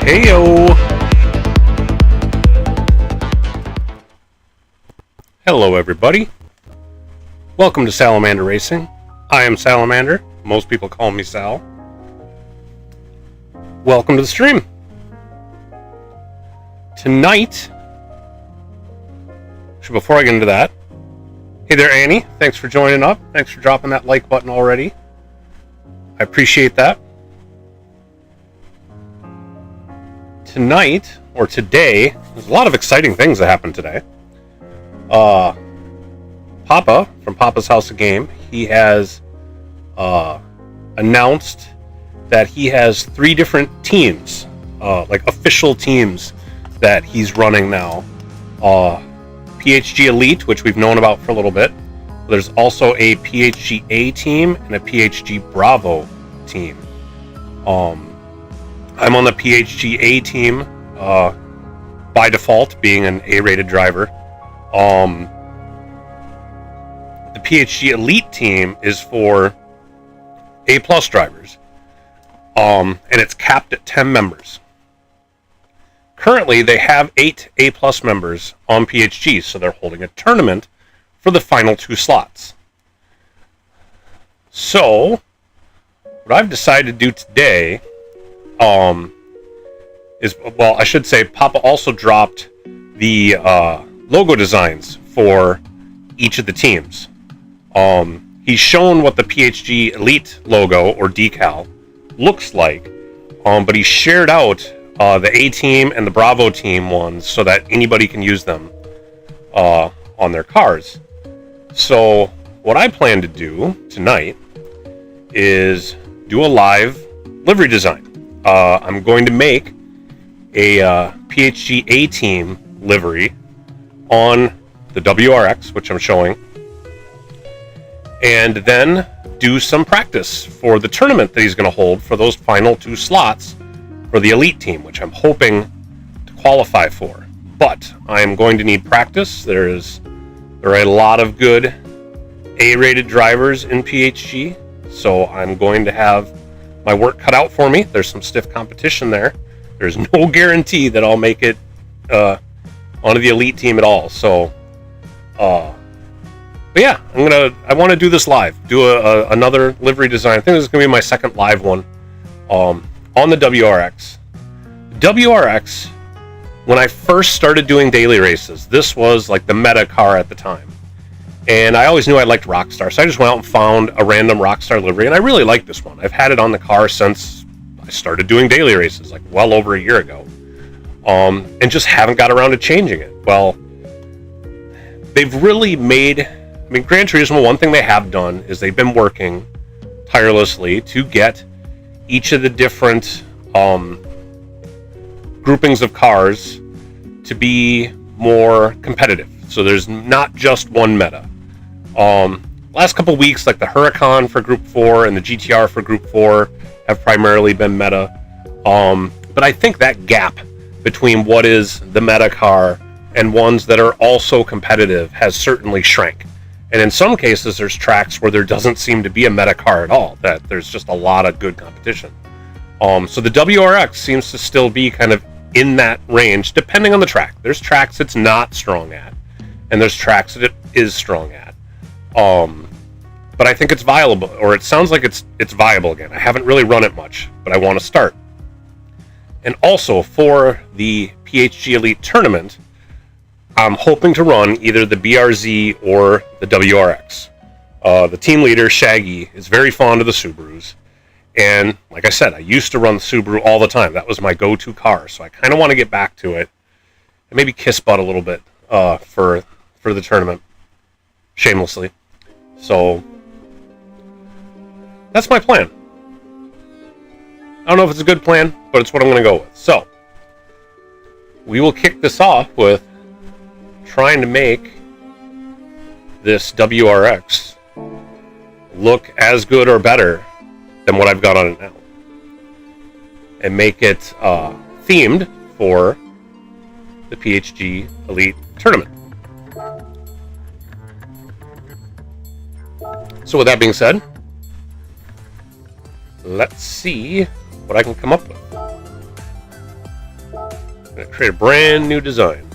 Heyo! Hello everybody. Welcome to Salamander Racing. I am Salamander. Most people call me Sal. Welcome to the stream. Tonight, so before I get into that, hey there Annie, thanks for joining up. Thanks for dropping that like button already. I appreciate that. Tonight, or today, there's a lot of exciting things that happened today. Papa, from Papa's House of Game, he has announced that he has 3 different teams, like official teams that he's running now. PHG Elite, which we've known about for a little bit. There's also a PHG A team and a PHG Bravo team. I'm on the PHG A team by default, being an A-rated driver. The PHG Elite team is for A+ drivers, and it's capped at 10 members. Currently, they have 8 A+ members on PHG, so they're holding a tournament for the final 2 slots. So, what I've decided to do today is, well, I should say, Papa also dropped the logo designs for each of the teams. He's shown what the PHG Elite logo or decal looks like, but he shared out the A team and the Bravo team ones so that anybody can use them on their cars. So what I plan to do tonight is do a live livery design. I'm going to make a PHG A team livery on the WRX, which I'm showing, and then do some practice for the tournament that he's going to hold for those final 2 slots for the Elite team, which I'm hoping to qualify for. But I'm going to need practice. There are a lot of good A-rated drivers in PHG, so I'm going to have my work cut out for me. There's some stiff competition there. There's no guarantee that I'll make it onto the Elite team at all. So, but yeah, I want to do this live. Do another livery design. I think this is going to be my second live one on the WRX. WRX, when I first started doing daily races, this was like the meta car at the time. And I always knew I liked Rockstar, so I just went out and found a random Rockstar livery, and I really like this one. I've had it on the car since I started doing daily races, like well over a year ago, and just haven't got around to changing it. Well, they've really made, Gran Turismo, one thing they have done is they've been working tirelessly to get each of the different groupings of cars to be more competitive. So there's not just one meta. Last couple weeks, like the Huracan for Group 4 and the GTR for Group 4 have primarily been meta. But I think that gap between what is the meta car and ones that are also competitive has certainly shrank. And in some cases, there's tracks where there doesn't seem to be a meta car at all, that there's just a lot of good competition. So the WRX seems to still be kind of in that range, depending on the track. There's tracks it's not strong at, and there's tracks that it is strong at. But I think it's viable, or it sounds like it's viable again. I haven't really run it much, but I want to start. And also for the PHG Elite tournament, I'm hoping to run either the BRZ or the WRX. The team leader, Shaggy, is very fond of the Subarus. And like I said, I used to run the Subaru all the time. That was my go-to car. So I kind of want to get back to it and maybe kiss butt a little bit for the tournament, shamelessly. So that's my plan. I don't know if it's a good plan, but it's what I'm going to go with. So we will kick this off with trying to make this WRX look as good or better than what I've got on it now, and make it themed for the PHG Elite tournament. So with that being said, let's see what I can come up with. I'm going to create a brand new design.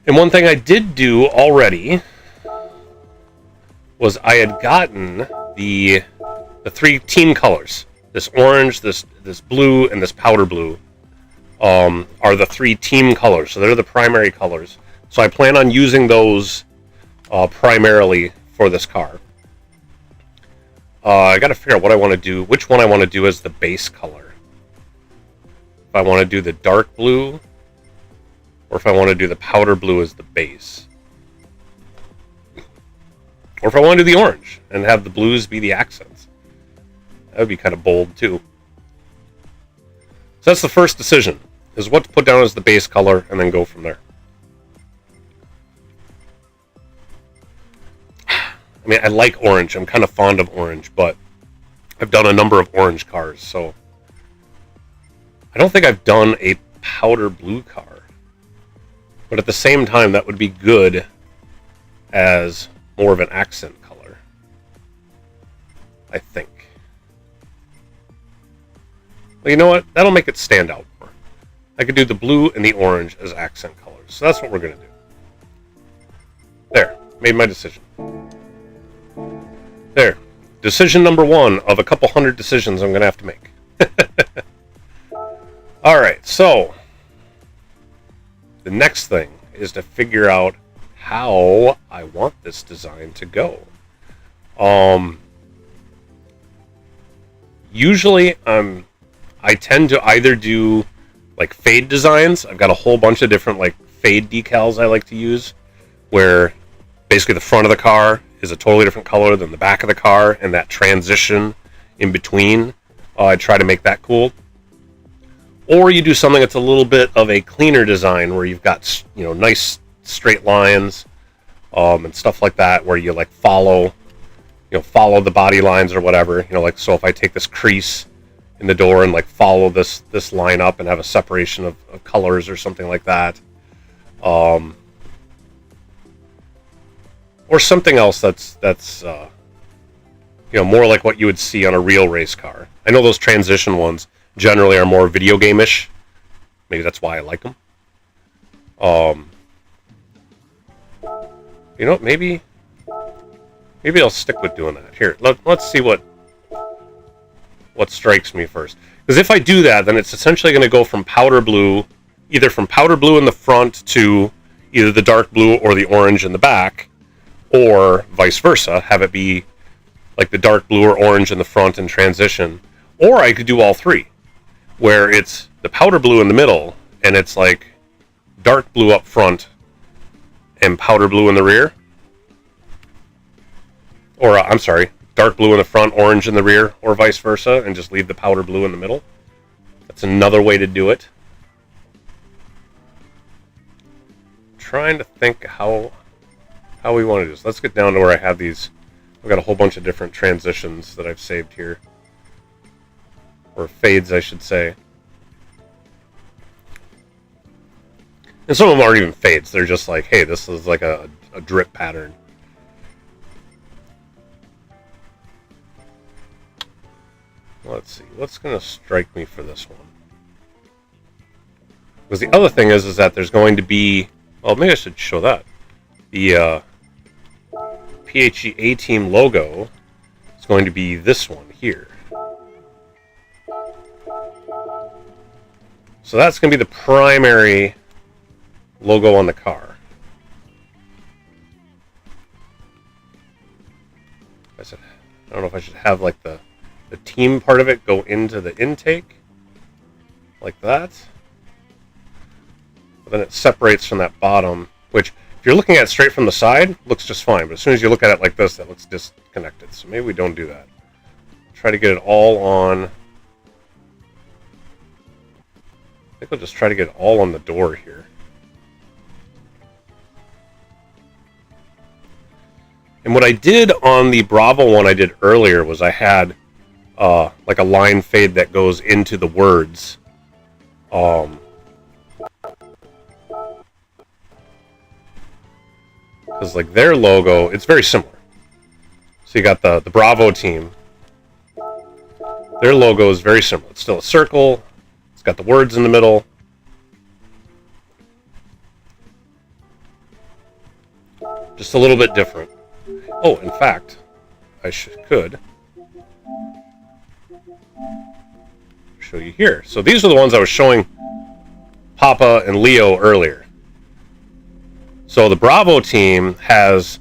And one thing I did do already was I had gotten the 3 team colors. This orange, this blue, and this powder blue are the 3 team colors. So they're the primary colors. So I plan on using those primarily for this car. I got to figure out what I want to do, which one I want to do as the base color. If I want to do the dark blue, or if I want to do the powder blue as the base. Or if I want to do the orange and have the blues be the accents. That would be kind of bold too. So that's the first decision, is what to put down as the base color and then go from there. I mean, I like orange. I'm kind of fond of orange, but I've done a number of orange cars, so I don't think I've done a powder blue car. But at the same time, that would be good as more of an accent color, I think. Well, you know what? That'll make it stand out more. I could do the blue and the orange as accent colors. So that's what we're going to do. There. Made my decision. There. Decision number 1 of a couple hundred decisions I'm going to have to make. Alright, so the next thing is to figure out how I want this design to go. Usually I tend to either do like fade designs. I've got a whole bunch of different like fade decals I like to use, where basically the front of the car is a totally different color than the back of the car, and that transition in between, I try to make that cool. Or you do something that's a little bit of a cleaner design, where you've got, you know, nice straight lines and stuff like that, where you like follow the body lines or whatever. You know, like, so if I take this crease in the door and like follow this line up and have a separation of colors or something like that, or something else that's you know, more like what you would see on a real race car. I know those transition ones generally are more video game-ish. Maybe that's why I like them. You know, maybe I'll stick with doing that. Here, let's see what strikes me first. Because if I do that, then it's essentially going to go from powder blue, either from powder blue in the front to either the dark blue or the orange in the back, or vice versa, have it be like the dark blue or orange in the front and transition. Or I could do all 3, where it's the powder blue in the middle, and it's like dark blue up front and powder blue in the rear. Or, I'm sorry, dark blue in the front, orange in the rear, or vice versa, and just leave the powder blue in the middle. That's another way to do it. I'm trying to think how we want to do this. Let's get down to where I have these. I've got a whole bunch of different transitions that I've saved here. Or fades, I should say. And some of them aren't even fades. They're just like, hey, this is like a drip pattern. Let's see. What's going to strike me for this one? Because the other thing is that there's going to be... Well, maybe I should show that. The PHG A-Team logo is going to be this one here. So that's going to be the primary logo on the car. I don't know if I should have like the team part of it go into the intake like that. But then it separates from that bottom, which if you're looking at it straight from the side, looks just fine. But as soon as you look at it like this, that looks disconnected. So maybe we don't do that. Try to get it all on. I think I'll just try to get it all on the door here. And what I did on the Bravo one I did earlier was I had like a line fade that goes into the words. Because like their logo, it's very similar. So you got the Bravo team. Their logo is very similar. It's still a circle, It's got the words in the middle. Just a little bit different. Oh, in fact, I could show you here. So these are the ones I was showing Papa and Leo earlier. So the Bravo team has,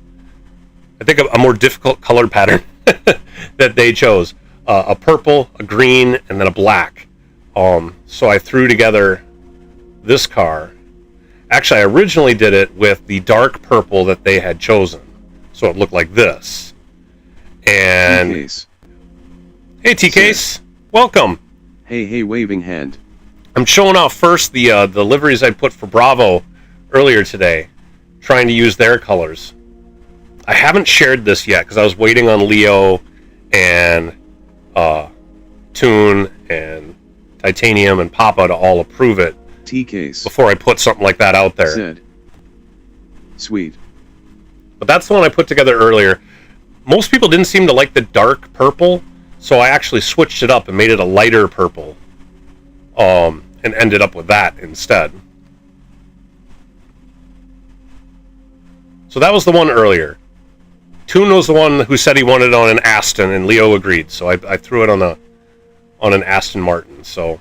I think, a more difficult color pattern that they chose. A purple, a green, and then a black. So I threw together this car. Actually, I originally did it with the dark purple that they had chosen. So it looked like this. And T-Case. Hey, T-Case. Welcome. Hey, waving hand. I'm showing off first the liveries I put for Bravo earlier today, trying to use their colors. I haven't shared this yet because I was waiting on Leo and Toon and Titanium and Papa to all approve it T-Case. before I put something like that out there. Said. Sweet. But that's the one I put together earlier. Most people didn't seem to like the dark purple, so I actually switched it up and made it a lighter purple. And ended up with that instead. So that was the one earlier. Toon was the one who said he wanted it on an Aston, and Leo agreed. So I threw it on an Aston Martin. So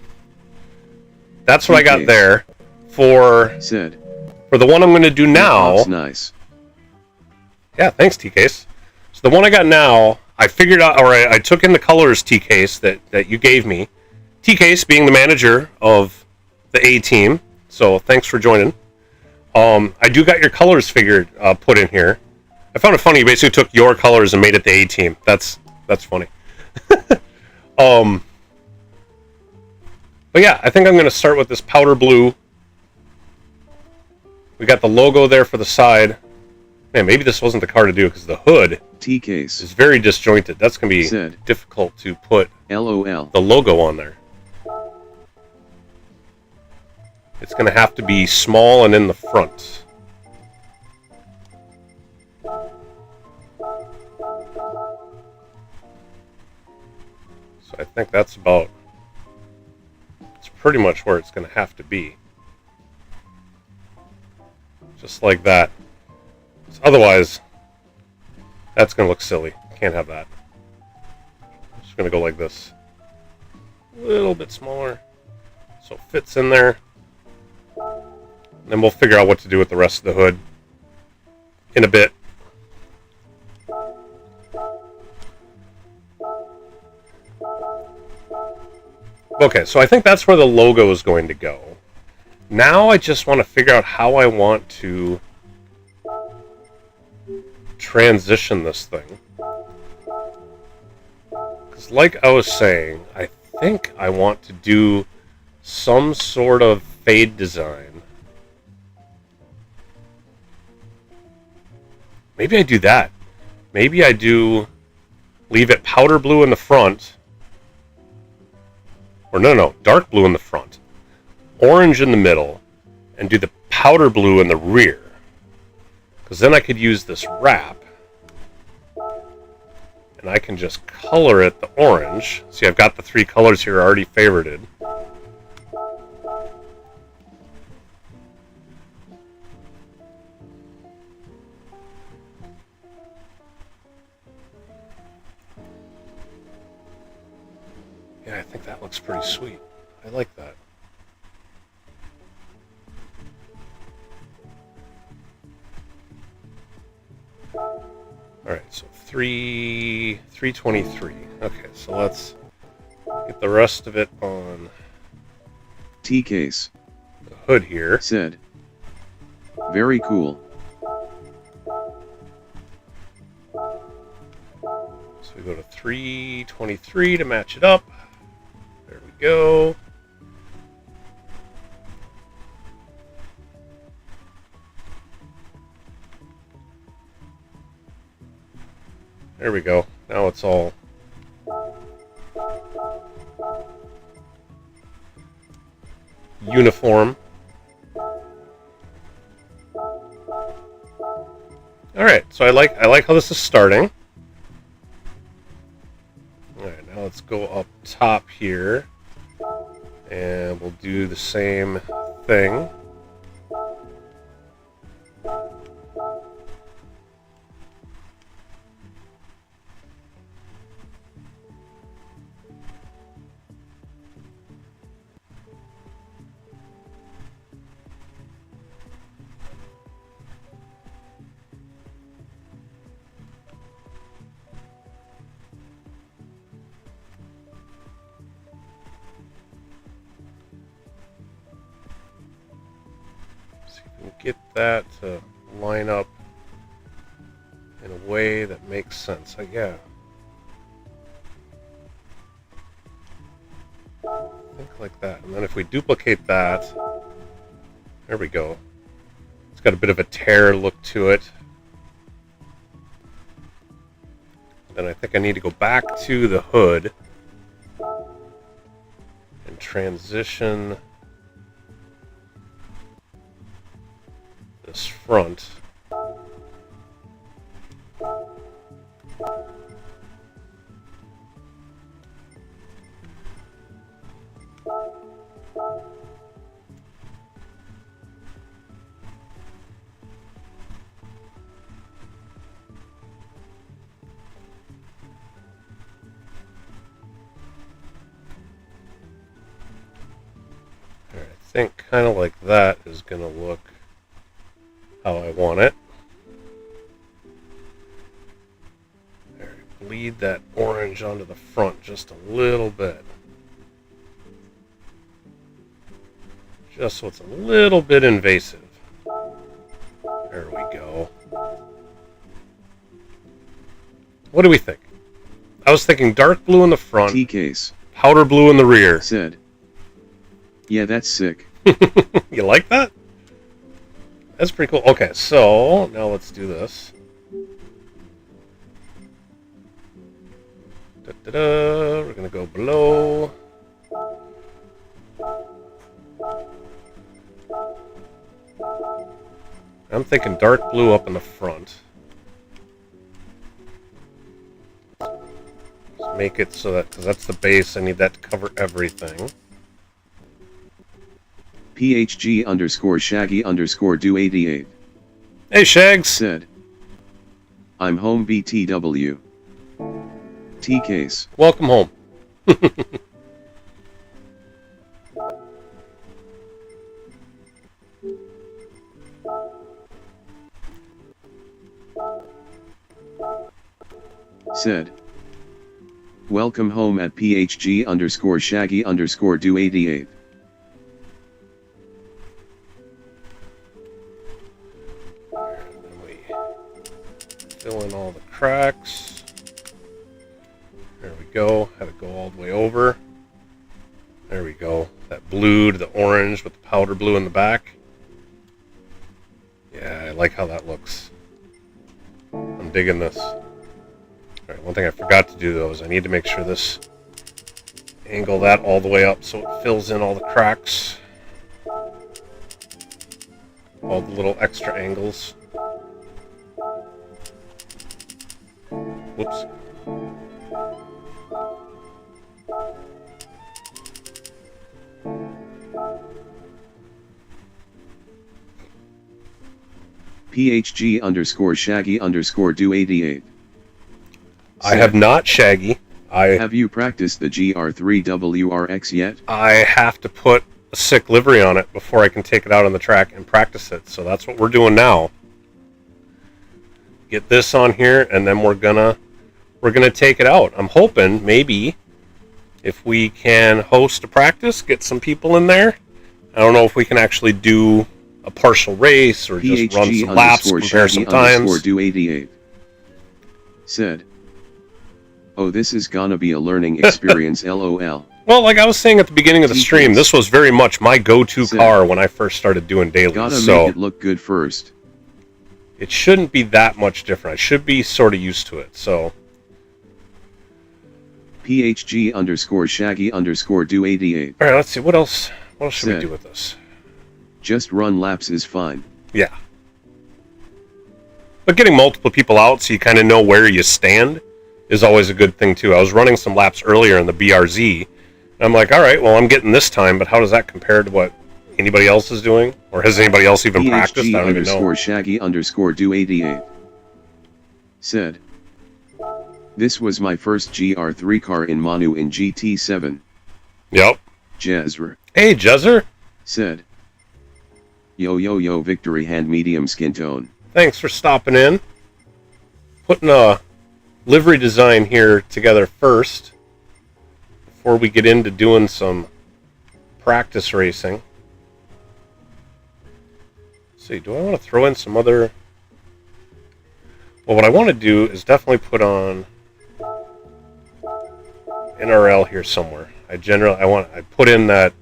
that's what I got there for the one I'm going to do now. That's nice. Yeah, thanks, T-Case. So the one I got now, I figured out, or I took in the colors, T-Case, that you gave me. T-Case being the manager of the A team, so thanks for joining. I do got your colors put in here. I found it funny. You basically took your colors and made it the A team. That's funny. But yeah, I think I'm going to start with this powder blue. We got the logo there for the side. Man, maybe this wasn't the car to do because the hood T-Case is very disjointed. That's going to be difficult to put LOL. the logo on there. It's going to have to be small and in the front. So I think it's pretty much where it's going to have to be. Just like that. Otherwise, that's going to look silly. Can't have that. I'm just going to go like this. A little bit smaller. So it fits in there. Then we'll figure out what to do with the rest of the hood in a bit. Okay, so I think that's where the logo is going to go. Now I just want to figure out how I want to transition this thing. Because like I was saying, I think I want to do some sort of fade design. Maybe I do that. Maybe I leave it powder blue in the front. Or no, dark blue in the front. Orange in the middle. And do the powder blue in the rear. Because then I could use this wrap. And I can just color it the orange. See, I've got the three colors here already favorited. Yeah, I think that looks pretty sweet. I like that. Alright, so 323. Okay, so let's get the rest of it on T-Case. The hood here. Said. Very cool. So we go to 323 to match it up. There we go. There we go. Now it's all uniform. Alright, so I like how this is starting. Alright, now let's go up top here And we'll do the same thing. Get that to line up in a way that makes sense. Yeah. Think like that. And then if we duplicate that, there we go. It's got a bit of a tear look to it. Then I think I need to go back to the hood and transition this front. I think kind of like that is going to look how I want it. There, bleed that orange onto the front just a little bit. Just so it's a little bit invasive. There we go. What do we think? I was thinking dark blue in the front, T-case. Powder blue in the rear. Said. Yeah, that's sick. You like that? That's pretty cool. Okay, so now let's do this. We're gonna go below. I'm thinking dark blue up in the front. Just make it so that, because that's the base, I need that to cover everything. PHG _ Shaggy _ do 88. Hey, Shags! Said. I'm home BTW. T-case. Welcome home. Said. Welcome home at PHG _ Shaggy _ do 88. Fill in all the cracks. There we go. Had it go all the way over. There we go. That blue to the orange with the powder blue in the back. Yeah, I like how that looks. I'm digging this. Alright, one thing I forgot to do though is I need to make sure this, angle that all the way up so it fills in all the cracks. All the little extra angles. Whoops. PHG _ Shaggy _ do 88. I have not, Shaggy. Have you practiced the GR3WRX yet? I have to put a sick livery on it before I can take it out on the track and practice it. So that's what we're doing now. Get this on here, and then we're gonna take it out. I'm hoping maybe if we can host a practice, get some people in there. I don't know if we can actually do a partial race or just run some laps, compare some times. Do 88. Said. Oh, this is gonna be a learning experience, LOL. Well, like I was saying at the beginning of the stream, this was very much my go-to car when I first started doing dailies. Gotta make it look good first. It shouldn't be that much different. I should be sort of used to it, so. PHG _ Shaggy _ do 88. Alright, let's see. What else should we do with this? Just run laps is fine. Yeah. But getting multiple people out so you kind of know where you stand is always a good thing, too. I was running some laps earlier in the BRZ, I'm like, all right, well, I'm getting this time, but how does that compare to what anybody else is doing? Or has anybody else even practiced? I don't even know. PHG_Shaggy_Do88 said, this was my first GR3 car in Maono in GT7. Yep. Jezra. Hey, Jezra. Said, yo, victory hand medium skin tone. Thanks for stopping in. Putting a livery design here together first, before we get into doing some practice racing. Let's see, do I want to throw in some other... Well, what I want to do is definitely put on NRL here somewhere. I put in that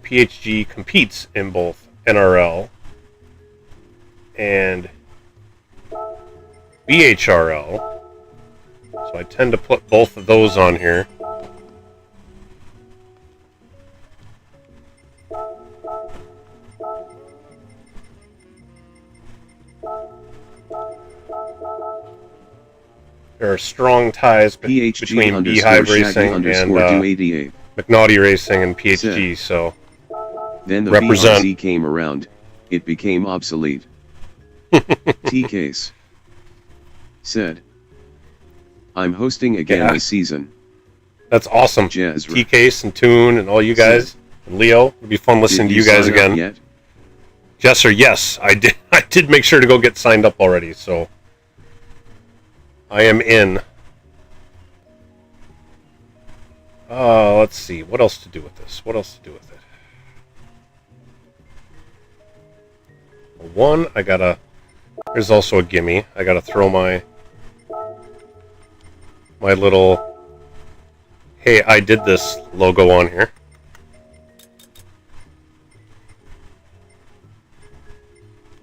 PHG competes in both NRL and BHRL. So I tend to put both of those on here. There are strong ties between Beehive Racing and McNaughty Racing and PHG, so then the represent. VRZ came around, it became obsolete. T-Case said, I'm hosting again this season. That's awesome. Jezra. T-Case and Toon and all you guys, and Leo. It'd be fun listening to you guys again. Yet? Jesser, yes, I did. I did make sure to go get signed up already, so I am in. Let's see. What else to do with this? Well, one, there's also a gimme. I gotta throw my little, hey, I did this logo on here.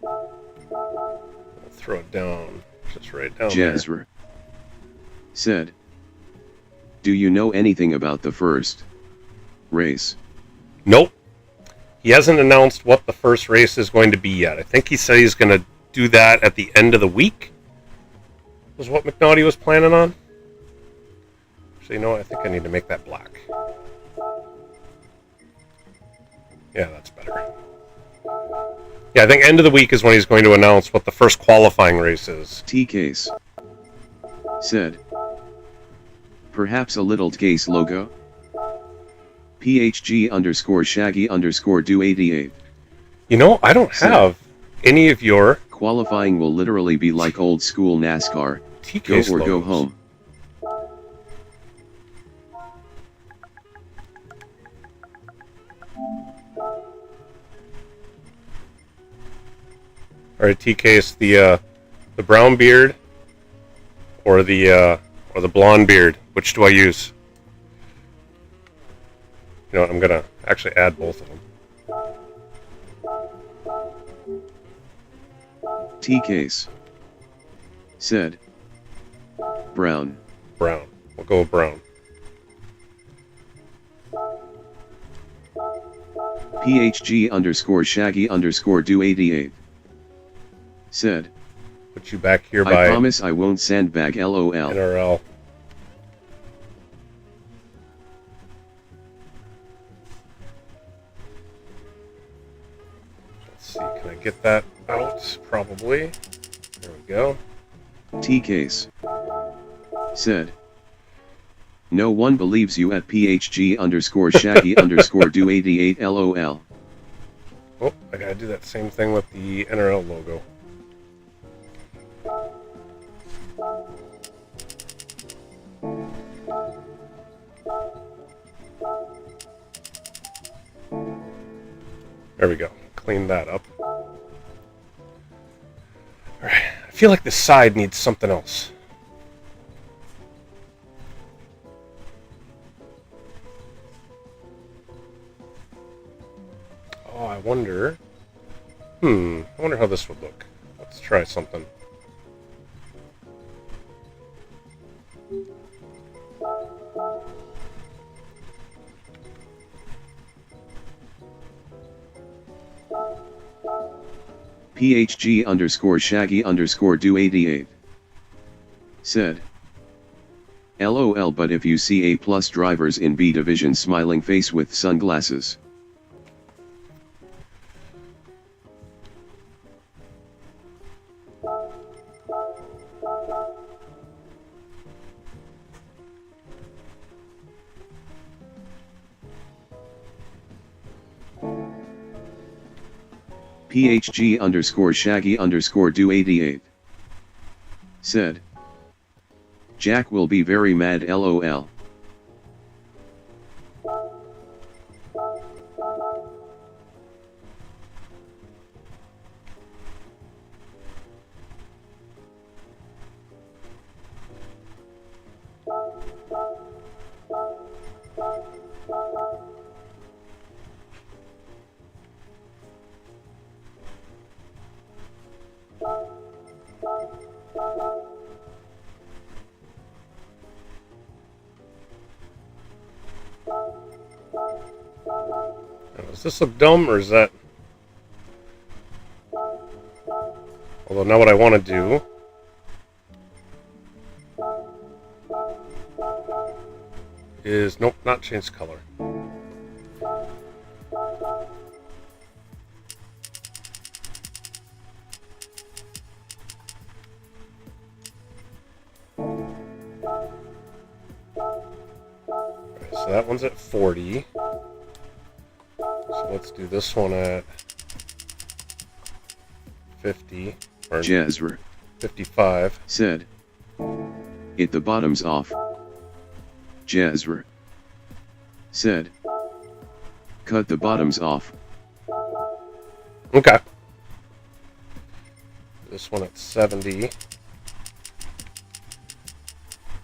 I'll throw it down, just right down Jezra there. Said, do you know anything about the first race? Nope. He hasn't announced what the first race is going to be yet. I think he said he's going to do that at the end of the week. Was what McNaughty was planning on. So you know what? I think I need to make that black. Yeah, that's better. Yeah, I think end of the week is when he's going to announce what the first qualifying race is. T-Case said, perhaps a little case logo? PHG_Shaggy_Do88. You know, I don't have any of your... Qualifying will literally be like old school NASCAR. Go or go home. Alright, T-Case, the brown beard or the blonde beard. Which do I use? You know what, I'm gonna actually add both of them. T-Case said, brown. Brown. We'll go with brown. PHG_Shaggy_Do88 said, put you back here by... I promise I won't sandbag LOL. NRL. Let's see, can I get that out? Probably. There we go. T-Case said, no one believes you at PHG_Shaggy_Do88 LOL. Oh, I gotta do that same thing with the NRL logo. There we go. Clean that up. Alright, I feel like the side needs something else. Oh, I wonder... I wonder how this would look. Let's try something. PHG_Shaggy_Do88 said, LOL, but if you see A plus drivers in B division smiling face with sunglasses. PHG _ Shaggy _ do 88 said, Jack will be very mad LOL. Does this look dumb, or is that... Although now what I want to do is... Nope, not change color. Okay, so that one's at 40. So let's do this one at 50, or Jazra 55. said, it the bottoms off. Jazra said, cut the bottoms off. Okay. This one at 70.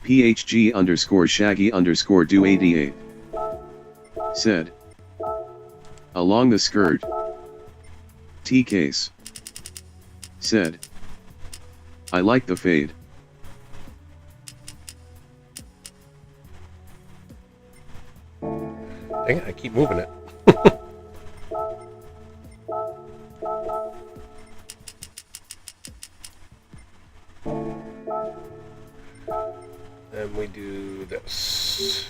PHG _ Shaggy _ do 88 said, along the skirt. T-Case said, I like the fade. Dang it, I keep moving it. And we do this.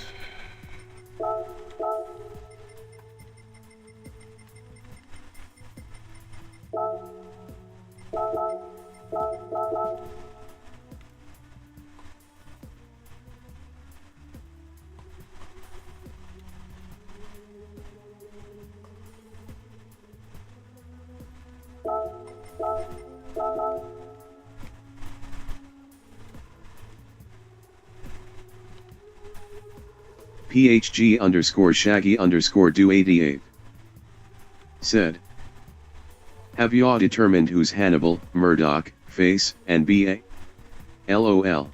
PHG _ Shaggy _ do 88 said, have y'all determined who's Hannibal, Murdoch, Face, and BA? LOL.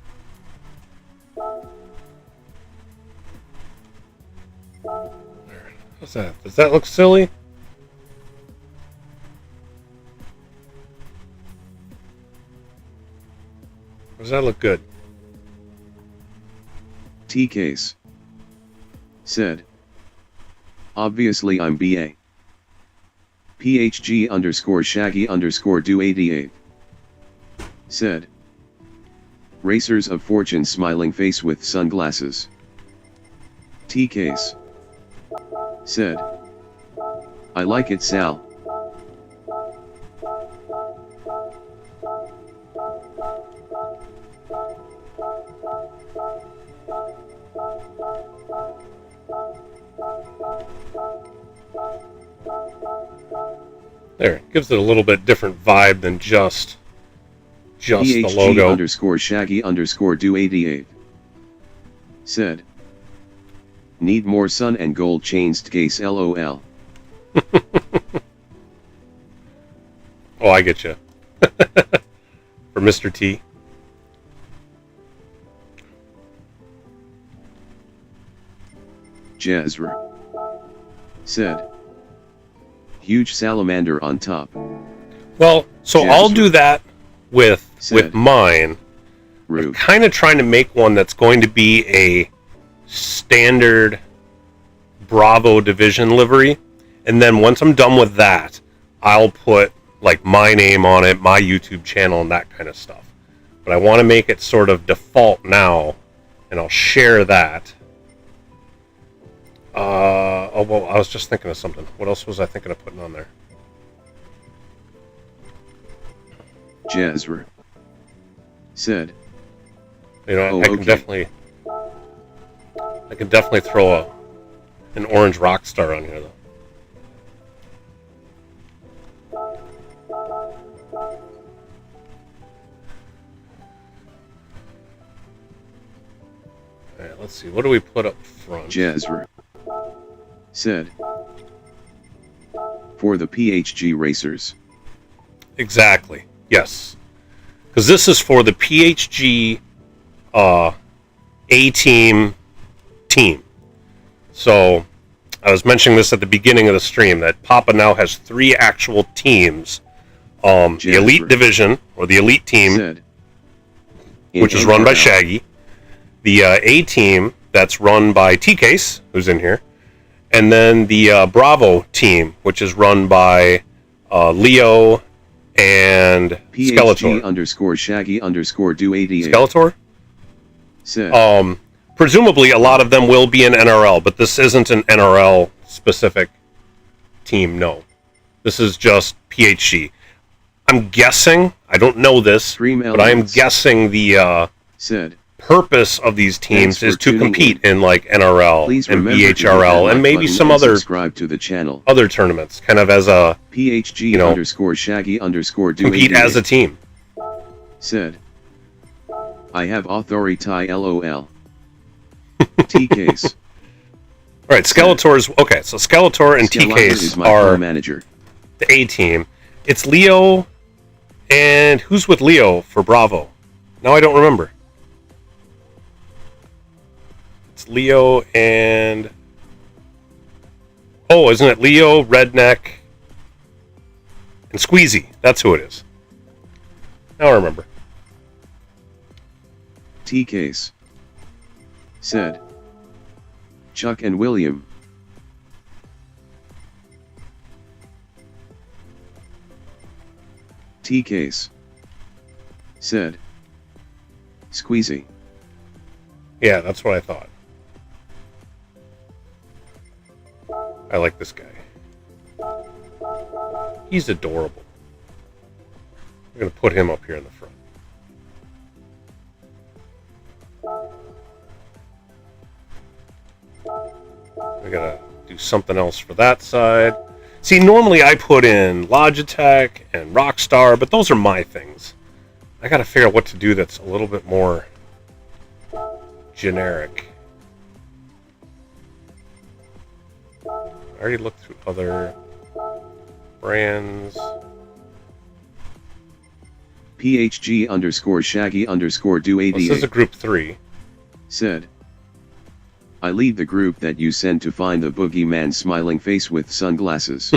What's that? Does that look silly? Or does that look good? T-Case said, obviously I'm BA. PHG _ Shaggy _ do 88 said, racers of fortune smiling face with sunglasses. T-Case said, I like it Sal. There, it gives it a little bit different vibe than just the logo. PHG _ Shaggy _ do 88 said, need more sun and gold chains case LOL. Oh, I get you. For Mr. T. Jazra said, huge salamander on top. Well, so Jazra I'll do that with mine. Rude. Kind of trying to make one that's going to be a standard Bravo division livery, and then once I'm done with that, I'll put like my name on it, my YouTube channel, and that kind of stuff. But I want to make it sort of default now and I'll share that. Oh, well, I was just thinking of something. What else was I thinking of putting on there? Jazra said, You know, Oh, I can okay. definitely throw an orange Rockstar on here, though. Alright, let's see. What do we put up front? Jazra said, for the PHG racers. Exactly. Yes. Because this is for the PHG A-team team. So, I was mentioning this at the beginning of the stream, that Papa now has 3 actual teams. The Elite Division, or the Elite Team, Said, which is run by Shaggy. The A-team, that's run by T-Case, who's in here. And then the Bravo team, which is run by Leo and PHG Skeletor. underscore Shaggy underscore do 88. Skeletor? Said, Presumably a lot of them will be in NRL, but this isn't an NRL specific team, no. This is just PHG. I'm guessing, I don't know this, but I am guessing the said, purpose of these teams is to compete in like NRL please and remember to hit that BHRL like and maybe button some and other subscribe to the channel. Other tournaments, kind of as a PHG underscore Shaggy underscore do compete 88. as a team. Said, I have authority LOL. T-Case. All right, Skeletor's okay. So Skeletor and T-Case are manager. The A team. It's Leo, and who's with Leo for Bravo? Now I don't remember. It's Leo and isn't it Leo, Redneck, and Squeezy? That's who it is. Now I remember. T-Case. Said, Chuck and William. T-Case. Said, Squeezy. Yeah, that's what I thought. I like this guy. He's adorable. I'm going to put him up here in the front. We gotta do something else for that side. See, normally I put in Logitech and Rockstar, but those are my things. I gotta figure out what to do that's a little bit more generic. I already looked through other brands. PHG underscore Shaggy underscore do 88. This is a group 3. Said, I lead the group that you send to find the boogeyman smiling face with sunglasses.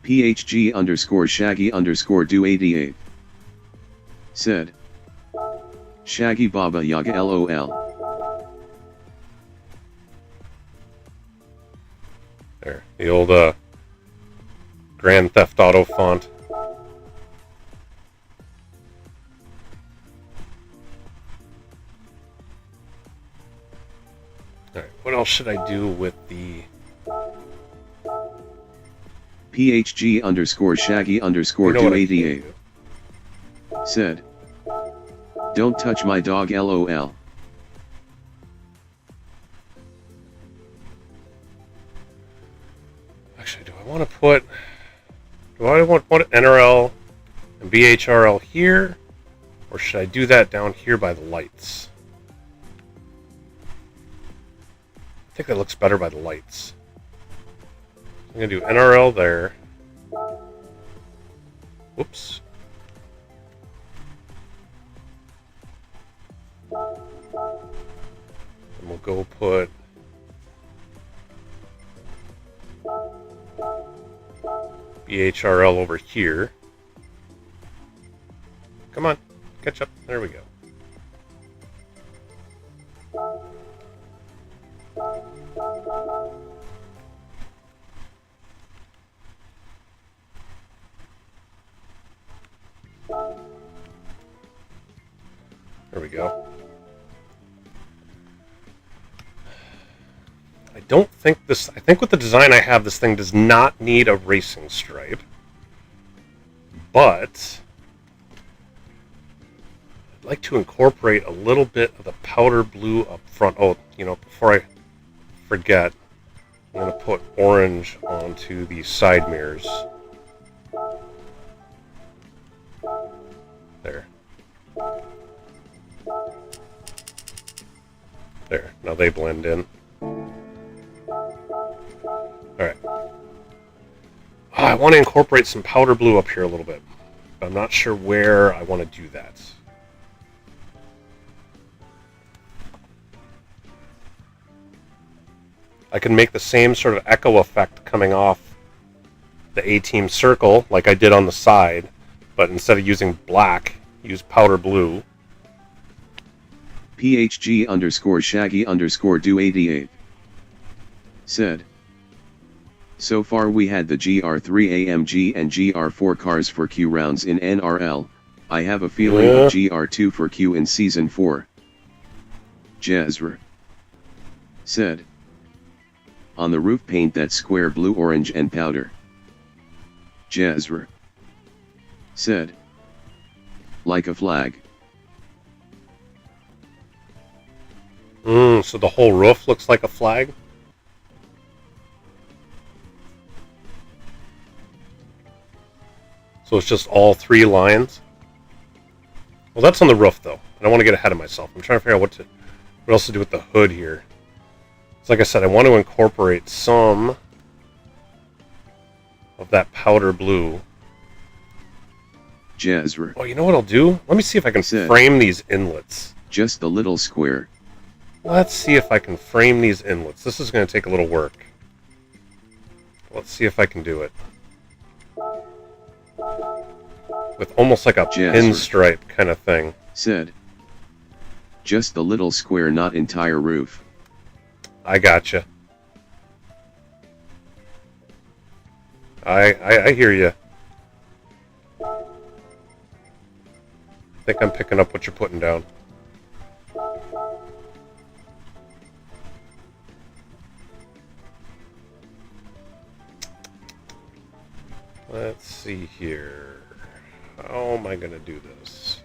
PHG underscore Shaggy underscore do 88. Said, Shaggy Baba Yaga LOL. There, the old Grand Theft Auto font. Alright, what else should I do with the... PHG underscore Shaggy underscore do 88. Said, don't touch my dog LOL. Actually, do I want to put... Do I want NRL and BHRL here? Or should I do that down here by the lights? I think that looks better by the lights. I'm going to do NRL there. Whoops. And we'll go put... BHRL over here. Come on, catch up. There we go. There we go. I don't think this... I think with the design I have, this thing does not need a racing stripe. But I'd like to incorporate a little bit of the powder blue up front. Oh, you know, before I forget, I'm going to put orange onto the side mirrors. There. There. Now they blend in. Alright. I want to incorporate some powder blue up here a little bit. But I'm not sure where I want to do that. I can make the same sort of echo effect coming off the A-Team circle like I did on the side, but instead of using black, use powder blue. PHG _ Shaggy _ Do88 said, so far we had the GR3 AMG and GR4 cars for Q rounds in NRL, I have a feeling of GR2 for Q in Season 4. Jazra said, on the roof paint that square blue, orange and powder. Jazra said, like a flag. So the whole roof looks like a flag? So it's just all three lines? Well, that's on the roof, though. I don't want to get ahead of myself. I'm trying to figure out what else to do with the hood here. So like I said, I want to incorporate some of that powder blue. Jazra. Oh, you know what I'll do? Let me see if I can frame these inlets. Just the little square. Let's see if I can frame these inlets. This is going to take a little work. Let's see if I can do it. With almost like a pinstripe kind of thing. Said, just the little square, not entire roof. I gotcha. I hear you. I think I'm picking up what you're putting down. Let's see here. How am I going to do this?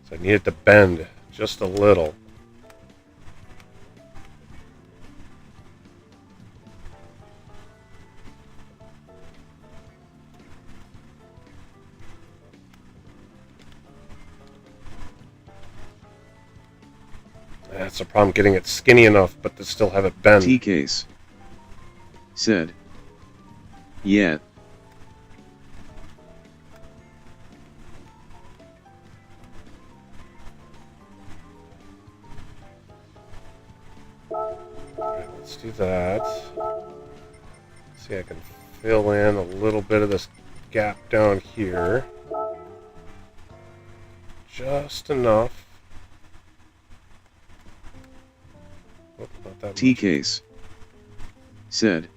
So I need it to bend just a little. That's the problem, getting it skinny enough, but to still have it bend. T-Case said, yeah. Alright, let's do that. See, I can fill in a little bit of this gap down here. Just enough. T-Case said,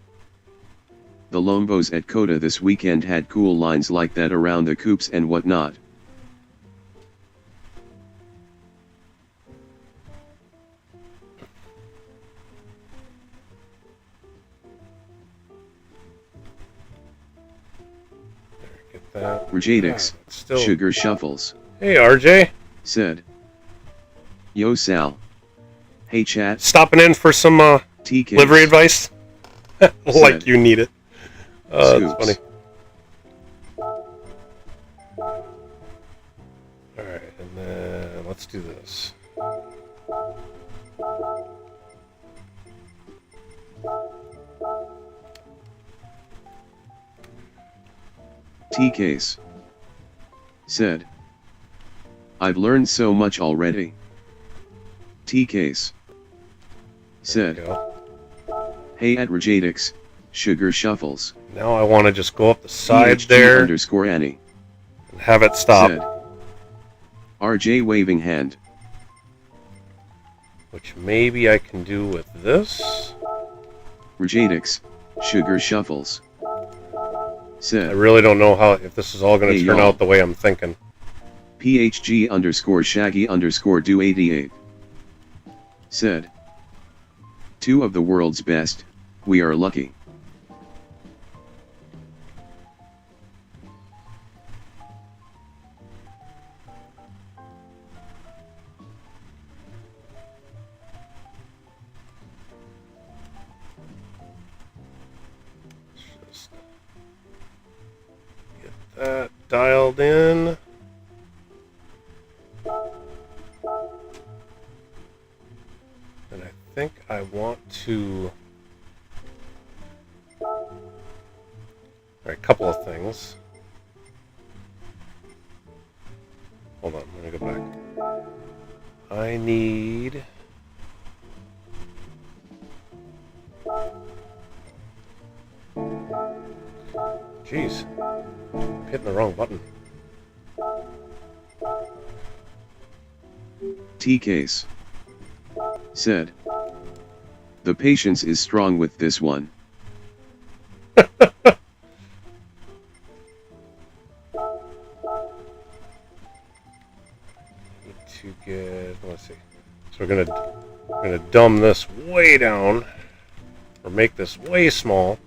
the Lombos at Coda this weekend had cool lines like that around the coupes and whatnot. Get that. Rajadix, Sugar Shuffles. Hey RJ. Said, yo Sal. Hey chat. Stopping in for some livery advice? Like you need it. That's funny. Alright, and then let's do this. T-Case said, I've learned so much already. T-Case said, hey at Rajadix, Sugar Shuffles. Now I want to just go up the side there _ Annie and have it stop. Said, RJ waving hand. which maybe I can do with this. Rejadix, Sugar Shuffles. Said. I really don't know if this is all going to turn out the way I'm thinking. PHG _ Shaggy _ do 88. Said. 2 of the world's best, we are lucky. Just get that dialed in. And I think I want to... Alright, a couple of things. Hold on, let me go back. I need... Jeez, I'm hitting the wrong button. T-Case. Said. The patience is strong with this one. To get, let's see. So we're gonna dumb this way down, or make this way small.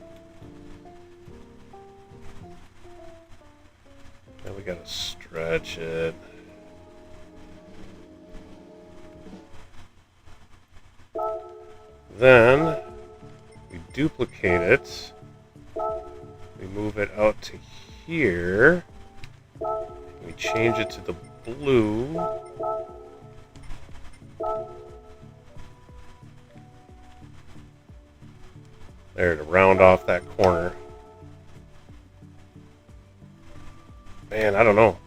Then we gotta stretch it. Then we duplicate it. We move it out to here. We change it to the blue. There, to round off that corner. Man, I don't know.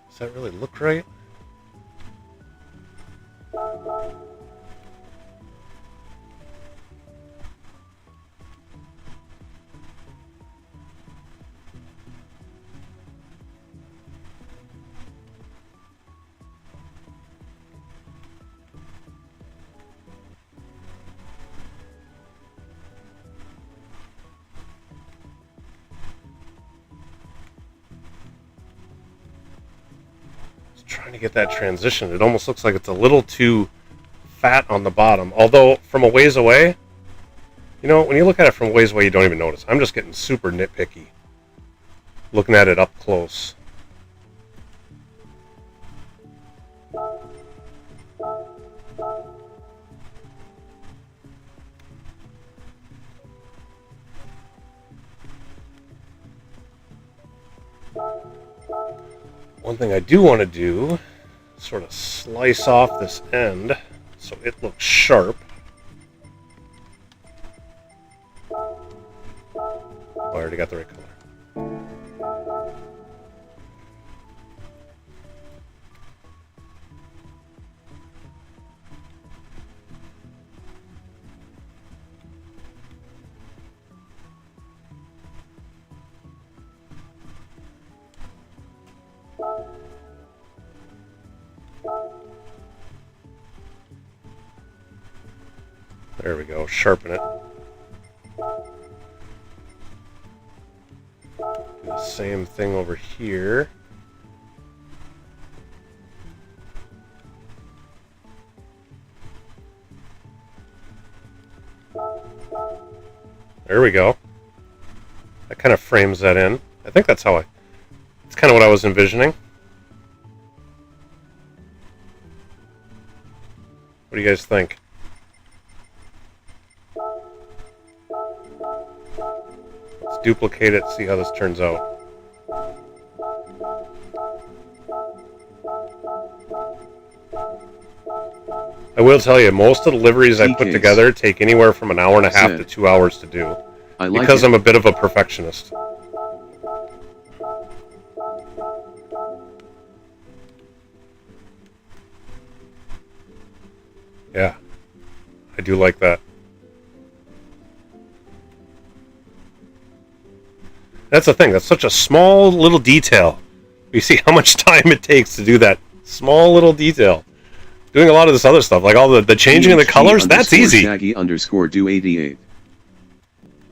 Does that really look right? Trying to get that transition. It almost looks like it's a little too fat on the bottom. Although, from a ways away, you know, when you look at it from a ways away, you don't even notice. I'm just getting super nitpicky looking at it up close. One thing I do want to do, sort of slice off this end so it looks sharp. Oh, I already got the right color. There we go, sharpen it. Do the same thing over here. There we go. That kind of frames that in. I think that's how it's kind of what I was envisioning. What do you guys think? Let's duplicate it, see how this turns out. I will tell you, most of the liveries I put together take anywhere from an hour and a half to 2 hours to do. Because I'm a bit of a perfectionist. Yeah, I do like that. That's the thing, that's such a small little detail. You see how much time it takes to do that small little detail. doing a lot of this other stuff, like all the changing of the colors. That's easy. Shaggy_do88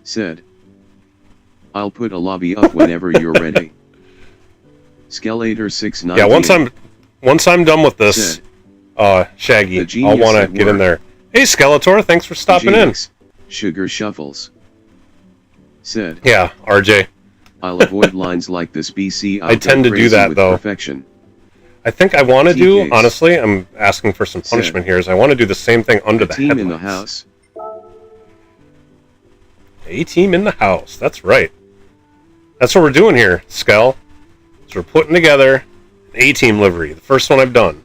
said, "I'll put a lobby up whenever you're ready." Skeletor698. Yeah, once I'm done with this, Shaggy, I'll want to get in there. Hey, Skeletor, thanks for stopping in. Sugar Shuffles said, "Yeah, RJ. I'll avoid lines like this. BC. I tend to do that though. Perfection. I think I want to do, honestly, I'm asking for some punishment here, is I want to do the same thing under the team headlights. In the house. A-team in the house. That's right. That's what we're doing here, Skell. So we're putting together an A-team livery, the first one I've done.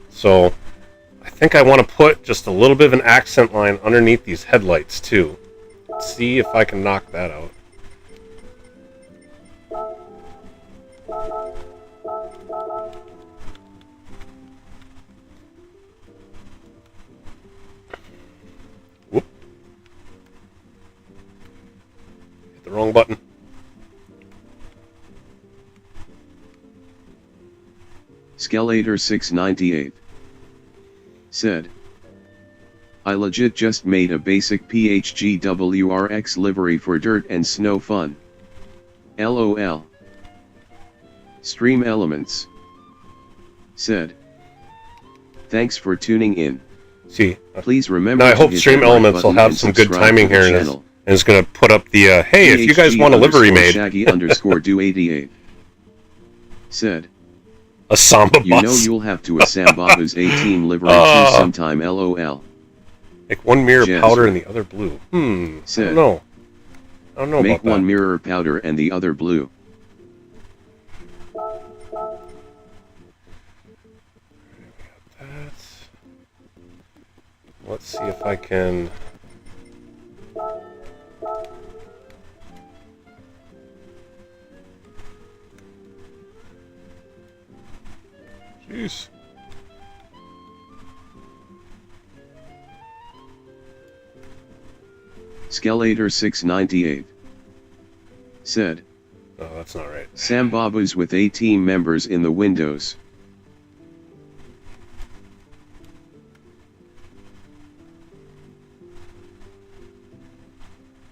So I think I want to put just a little bit of an accent line underneath these headlights too. Let's see if I can knock that out. Whoop. Hit the wrong button. Skeletor698 said, "I legit just made a basic PHG WRX livery for dirt and snow fun. LOL. Stream Elements said, "Thanks for tuning in. See, Please remember." now I hope Stream Elements will have some good timing here and is going to put up the hey, if you guys want a livery made. Shaggy_do88 said, a Samba bus. "You know you'll have to a Sambaba's A-team livery too sometime. LOL. Make one mirror powder and the other blue. Said, I don't know. I don't know make about that. one mirror powder and the other blue." Let's see if I can... Jeez. Skeletor698 said, "Oh, that's not right. Sambabas with A-team members in the windows."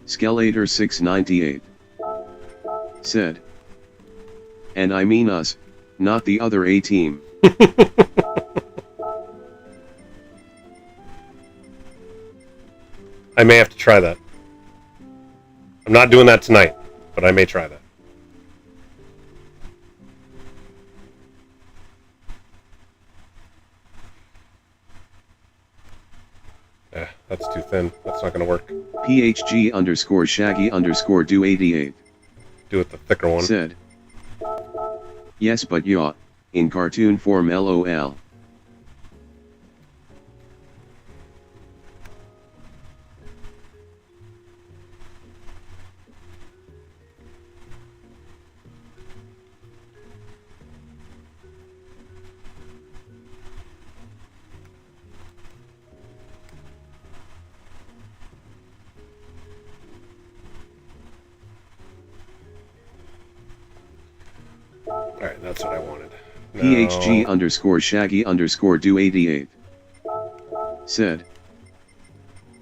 Skeletor698 said, "And I mean us, not the other A-team." I may have to try that. I'm not doing that tonight, but I may try that. Yeah, that's too thin. That's not going to work. PHG_Shaggy_do88 do it the thicker one. said, "Yes, but yaw, in cartoon form. LOL. Alright, that's what I wanted. PHG_Shaggy_do88 said,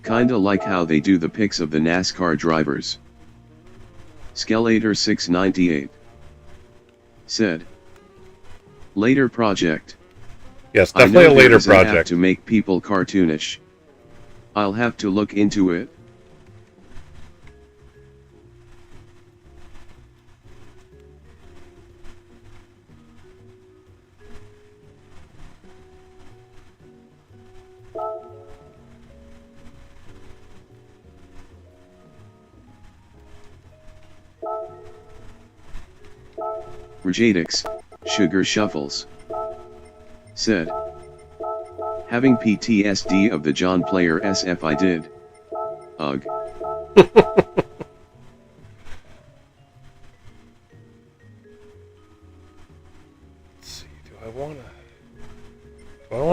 "Kinda like how they do the pics of the NASCAR drivers." Skeletor698 said, "Later project." Yes, definitely a later project. Have to make people cartoonish. I'll have to look into it. Rajadix, Sugar Shuffles said, "Having PTSD of the John Player SF I did. Ugh." Let's see, do I want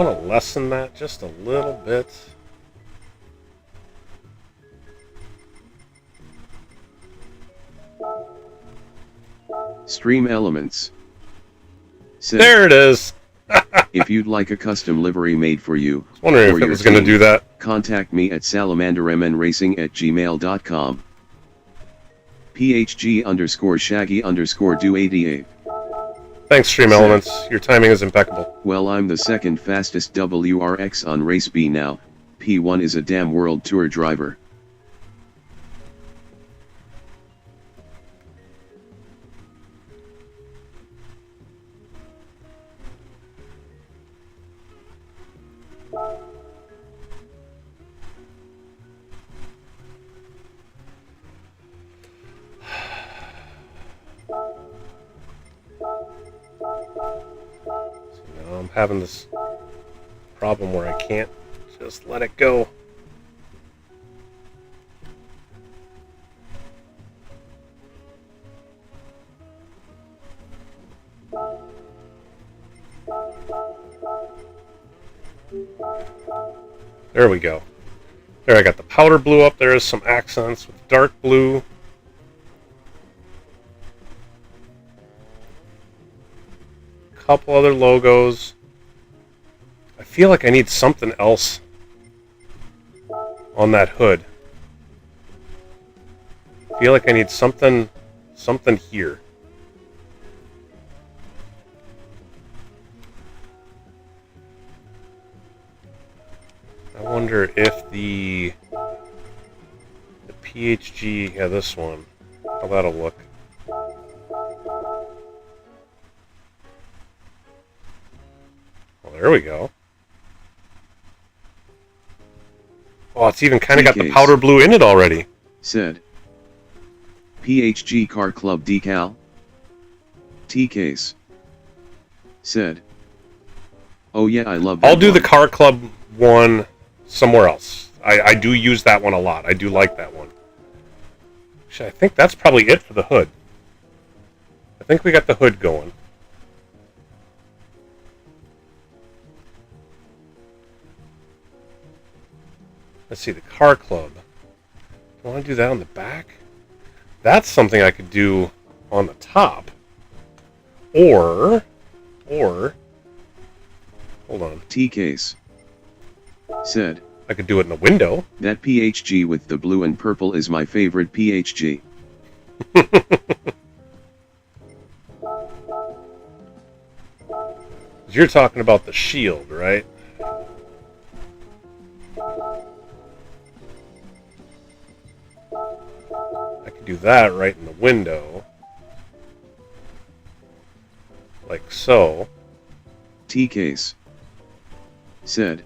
to lessen that just a little bit? Stream Elements said, There it is. If you'd like a custom livery made for you, I was wondering or if it your was going to team, do that. contact me at salamandermnracing@gmail.com. PHG_Shaggy_do88. Thanks, Stream Elements. Your timing is impeccable. Well, I'm the second fastest WRX on Race B now. P1 is a damn World Tour driver. Now I'm having this problem where I can't just let it go. There we go. There, I got the powder blue up there, some accents with dark blue. Couple other logos. I feel like I need something else on that hood. I feel like I need something here. I wonder if the PHG, yeah, this one, how that'll look. Well, there we go. Oh, it's even kind of got the powder blue in it already. Said. PHG Car Club decal. T-case. Said. Oh yeah, I love that. I'll do the Car Club one somewhere else. I do use that one a lot. I do like that one. Actually, I think that's probably it for the hood. I think we got the hood going. Let's see, the Car Club. Do I want to do that on the back? That's something I could do on the top. Or, hold on. T-case. Said. I could do it in the window. That PHG with the blue and purple is my favorite PHG. You're talking about the shield, right? I could do that right in the window. Like so. T-case. Said.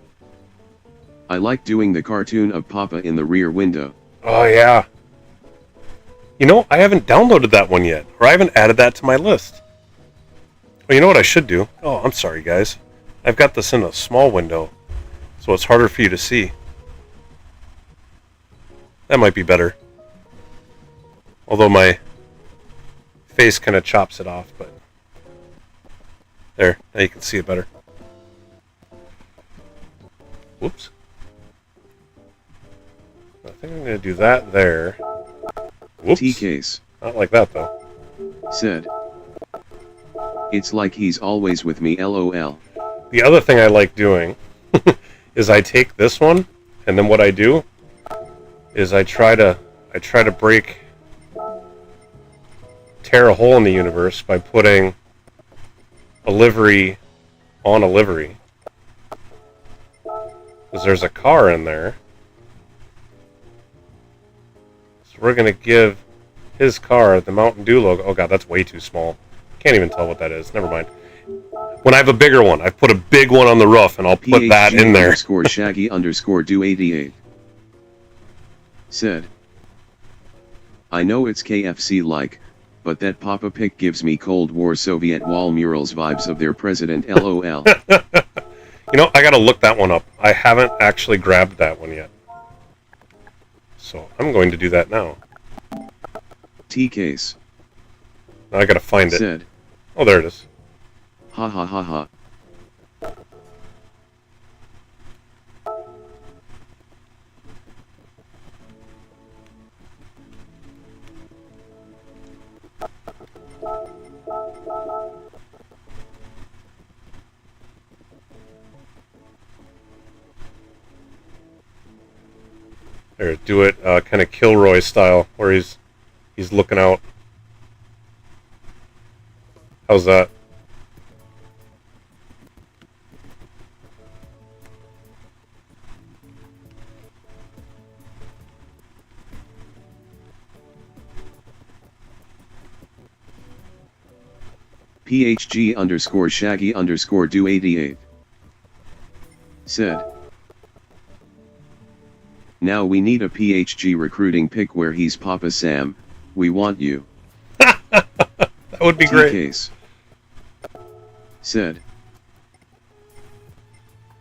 I like doing the cartoon of Papa in the rear window. Oh, yeah. You know, I haven't downloaded that one yet, or I haven't added that to my list. Well, you know what I should do? Oh, I'm sorry, guys. I've got this in a small window, so it's harder for you to see. That might be better. Although my face kind of chops it off, but... There, now you can see it better. Whoops. I think I'm going to do that there. Whoops. T-case. Not like that, though. Said. It's like he's always with me, LOL. The other thing I like doing is I take this one, and then what I do is I try to tear a hole in the universe by putting a livery on a livery. Because there's a car in there. So we're going to give his car the Mountain Dew logo. Oh god, that's way too small. Can't even tell what that is. Never mind. When I have a bigger one, I put a big one on the roof, and I'll put that in there. PHG_Shaggy_do88. Said. I know it's KFC-like, but that Papa pic gives me Cold War Soviet wall murals vibes of their president, LOL. You know, I gotta look that one up. I haven't actually grabbed that one yet. So, I'm going to do that now. T-case. Now I gotta find it. Said. Oh, there it is. Ha ha ha ha. There, do it kind of Kilroy style, where he's looking out. How's that? PHG underscore Shaggy underscore do 88 said, now we need a PHG recruiting pick where he's Papa Sam, we want you. That would be great. T-Case said,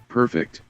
perfect.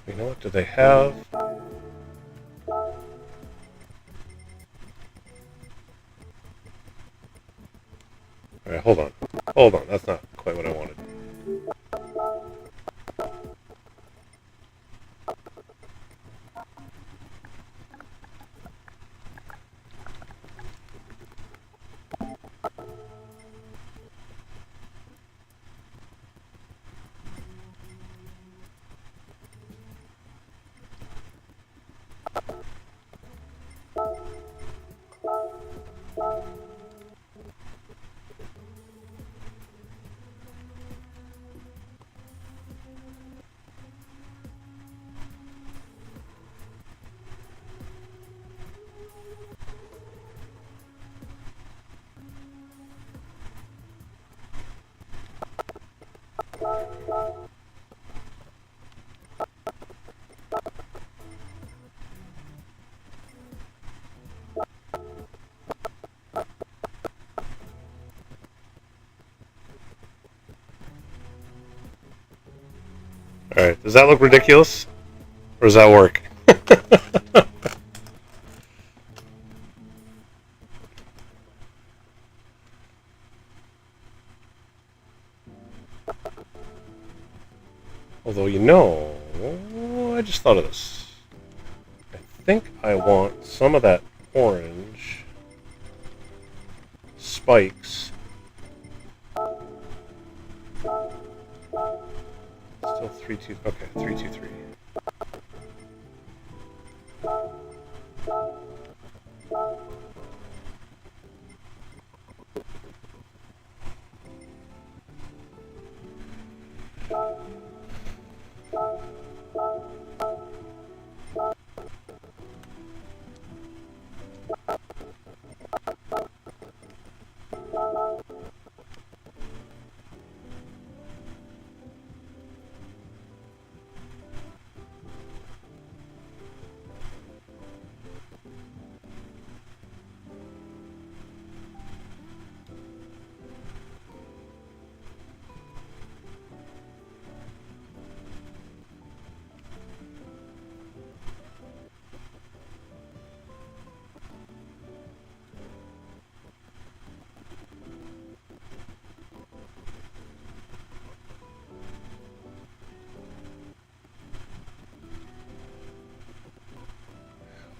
You know what? Do they have? Alright, hold on. Hold on, that's not quite what I wanted. Alright, does that look ridiculous? Or does that work? Although, you know, I just thought of this. I think I want some of that orange spikes. Still 3-2. Okay, 3-2-3.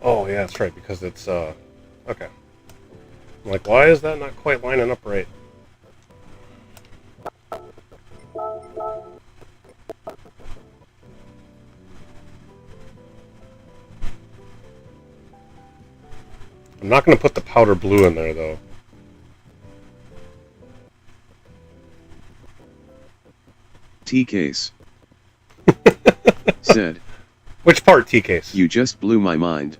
Oh, yeah, that's right, because it's, okay. I'm like, why is that not quite lining up right? I'm not going to put the powder blue in there, though. T-Case said, Which part, T-Case? you just blew my mind.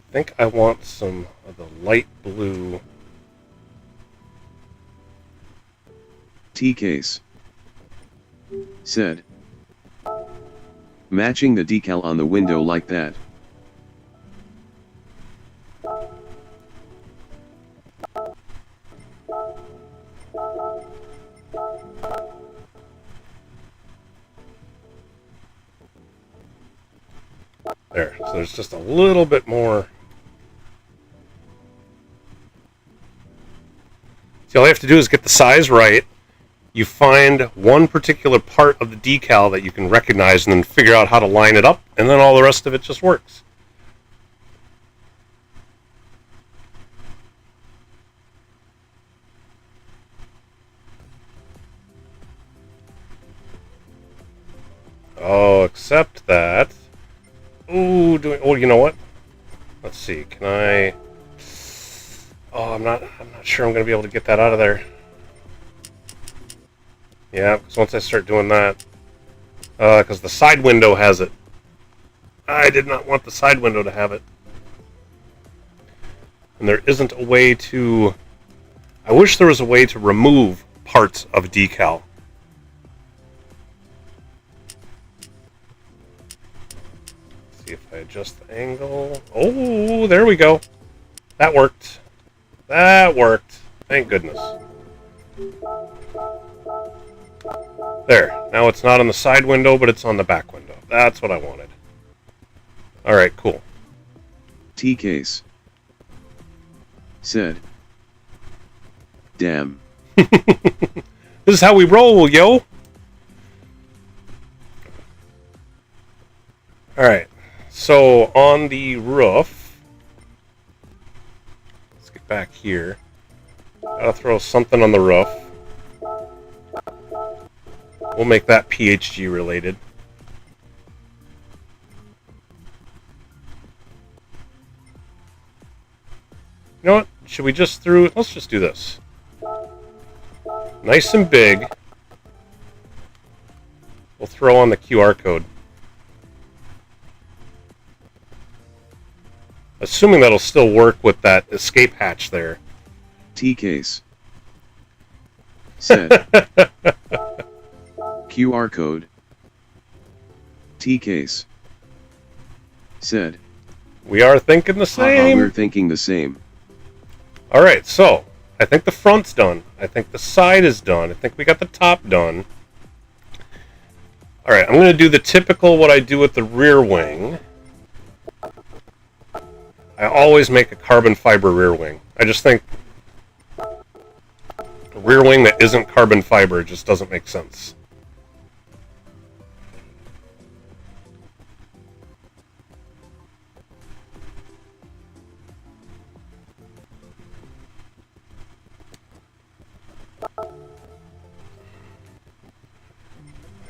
I think I want some of the light blue T-Case said, matching the decal on the window like that. There, so there's just a little bit more. See, all you have to do is get the size right. You find one particular part of the decal that you can recognize and then figure out how to line it up, and then all the rest of it just works. Oh, except that... Ooh, oh, you know what? Let's see. Can I? Oh, I'm not sure I'm going to be able to get that out of there. Yeah, because once I start doing that, because the side window has it. I did not want the side window to have it, and there isn't a way to. I wish there was a way to remove parts of decal. See if I adjust the angle. Oh, there we go. That worked. That worked. Thank goodness. There. Now it's not on the side window, but it's on the back window. That's what I wanted. Alright, cool. T-Case said, damn. This is how we roll, yo! Alright. So, on the roof, let's get back here. Gotta throw something on the roof. We'll make that PHG related. You know what? Should we just let's just do this. Nice and big. We'll throw on the QR code. Assuming that'll still work with that escape hatch there. T-Case said, QR code. T-Case said, we are thinking the same. We're thinking the same. Alright, so I think the front's done. I think the side is done. I think we got the top done. Alright, I'm going to do the typical what I do with the rear wing. I always make a carbon fiber rear wing. I just think a rear wing that isn't carbon fiber just doesn't make sense.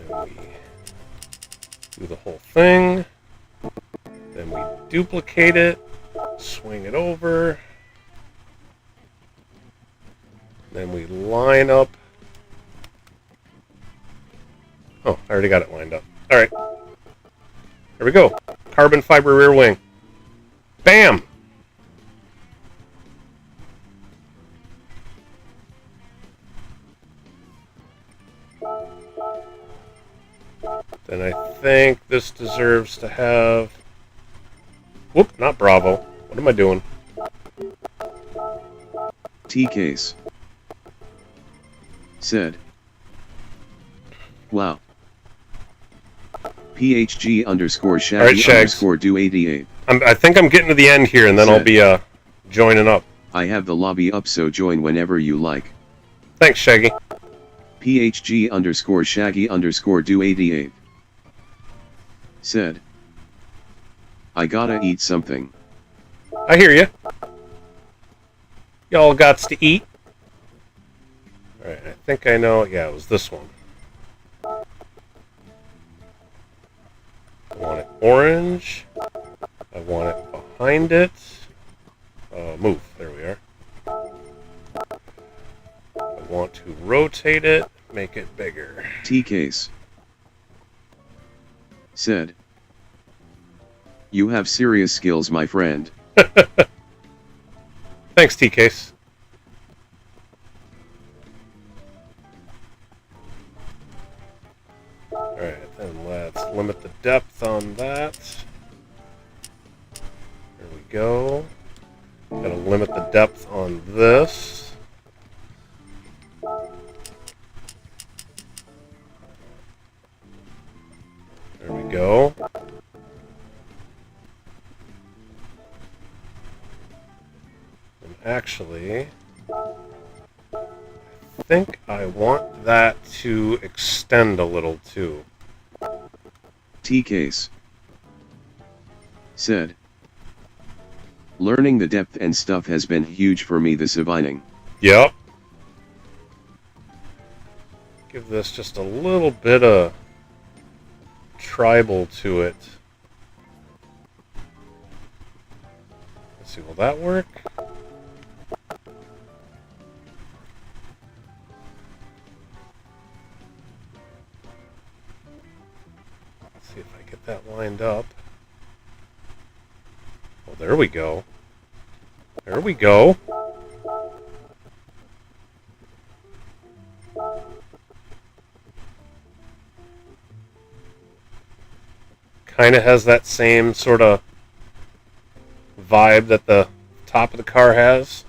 Then we do the whole thing. Then we duplicate it. Swing it over. Then we line up. Oh, I already got it lined up. Alright. There we go. Carbon fiber rear wing. Bam! Then I think this deserves to have... Whoop, not Bravo. What am I doing? T-Case said, wow. PHG underscore Shaggy underscore do 88. I think I'm getting to the end here, and then I'll be joining up. I have the lobby up, so join whenever you like. Thanks, Shaggy. PHG underscore Shaggy underscore do 88 said, I gotta eat something. I hear you. Y'all gots to eat. Alright, I think I know. Yeah, it was this one. I want it orange. I want it behind it. Move. There we are. I want to rotate it, make it bigger. T-Case said, you have serious skills, my friend. Thanks, T-Case. Let's limit the depth on that. There we go. Gotta limit the depth on this. There we go. And actually, I think I want that to extend a little too. T-Case said, learning the depth and stuff has been huge for me this evening. Yep. Give this just a little bit of tribal to it. Let's see, will that work? Let's see if I get that lined up. Oh, there we go. There we go. Kind of has that same sort of vibe that the top of the car has.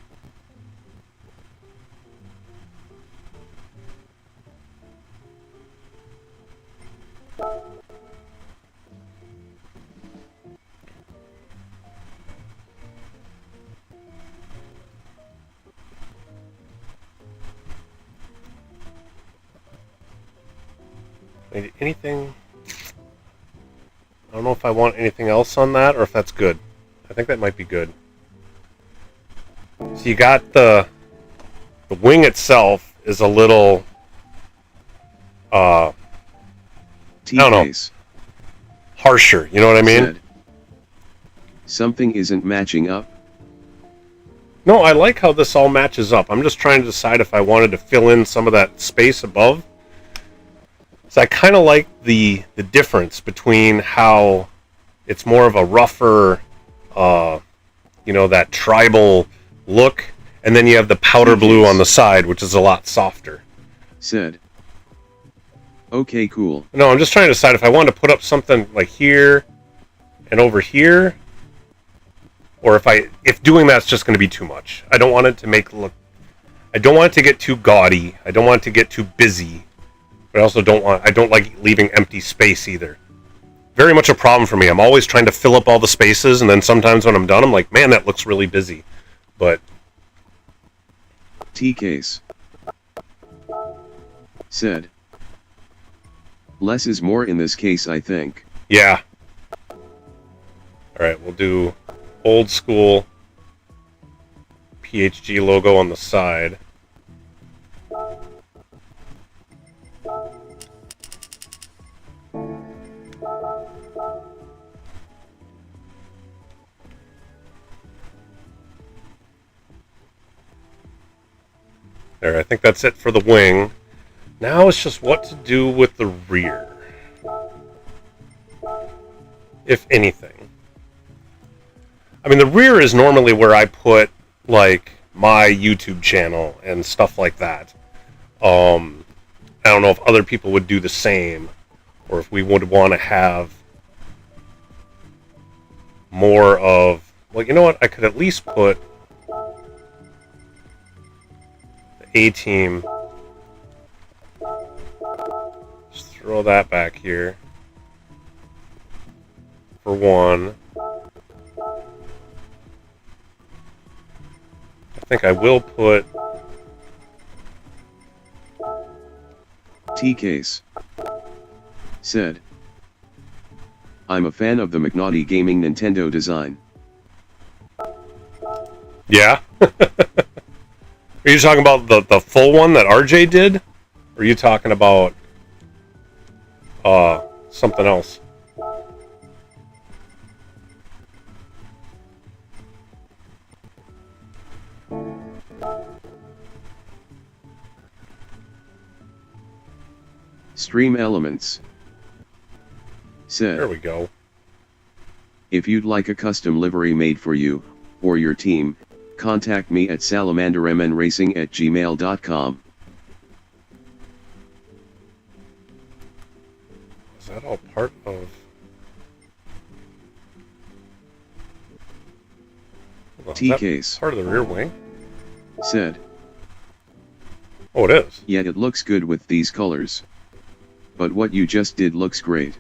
Anything? I don't know if I want anything else on that or if that's good. I think that might be good. So you got the wing itself is a little I don't know, harsher, you know what I mean? Said, something isn't matching up. No, I like how this all matches up. I'm just trying to decide if I wanted to fill in some of that space above. So I kind of like the difference between how it's more of a rougher, you know, that tribal look, and then you have the powder blue on the side, which is a lot softer. Said, okay, cool. No, I'm just trying to decide if I wanted to put up something like here and over here, or if doing that's just going to be too much. I don't want it to I don't want it to get too gaudy. I don't want it to get too busy. But I also I don't like leaving empty space either. Very much a problem for me. I'm always trying to fill up all the spaces, and then sometimes when I'm done, I'm like, man, that looks really busy. But T-Case said, less is more in this case, I think. yeah. Alright, we'll do old school PHG logo on the side. There, I think that's it for the wing. Now it's just what to do with the rear. If anything. I mean, the rear is normally where I put, like, my YouTube channel and stuff like that. I don't know if other people would do the same, or if we would want to have more of... Well, you know what? I could at least put A-Team. Just throw that back here. For one. I think I will put... T-Case said, I'm a fan of the McNaughty Gaming Nintendo design. Yeah? Are you talking about the full one that RJ did? Or are you talking about something else? Stream Elements said, There we go. if you'd like a custom livery made for you, or your team, contact me at salamandermnracing@gmail.com. Is that that all part of... T-case. Part of the rear wing? Said. Oh, it is. Yeah, it looks good with these colors. But what you just did looks great.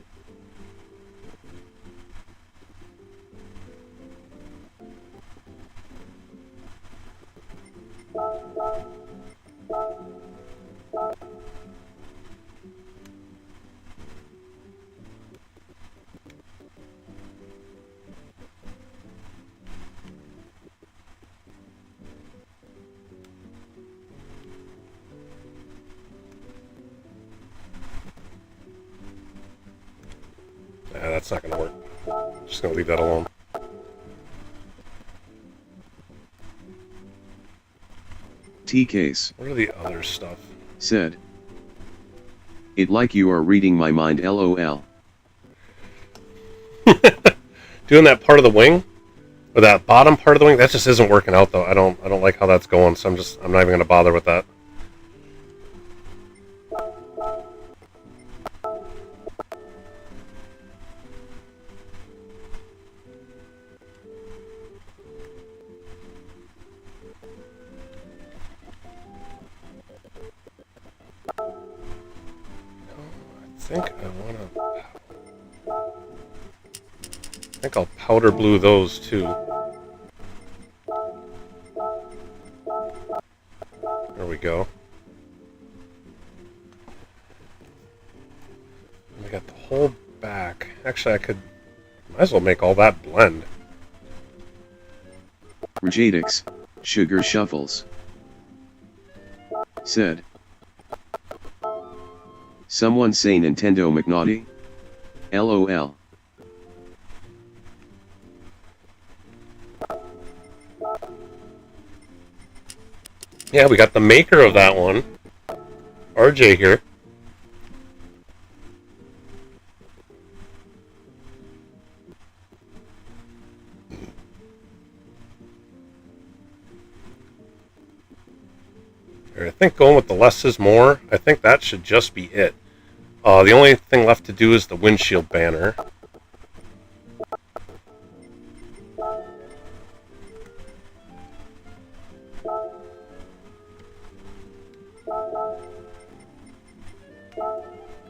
Nah, that's not going to work. Just going to leave that alone. T-case. What are the other stuff? Said. It like you are reading my mind, LOL. Doing that part of the wing, or that bottom part of the wing, that just isn't working out though. I don't like how that's going, so I'm not even going to bother with that. I think I'll powder blue those too. There we go. And we got the whole back. Actually, might as well make all that blend. Rejadix, Sugar Shuffles. Said. Someone say Nintendo McNaughty? LOL. Yeah, we got the maker of that one, RJ here. I think going with the less is more. I think that should just be it. The only thing left to do is the windshield banner.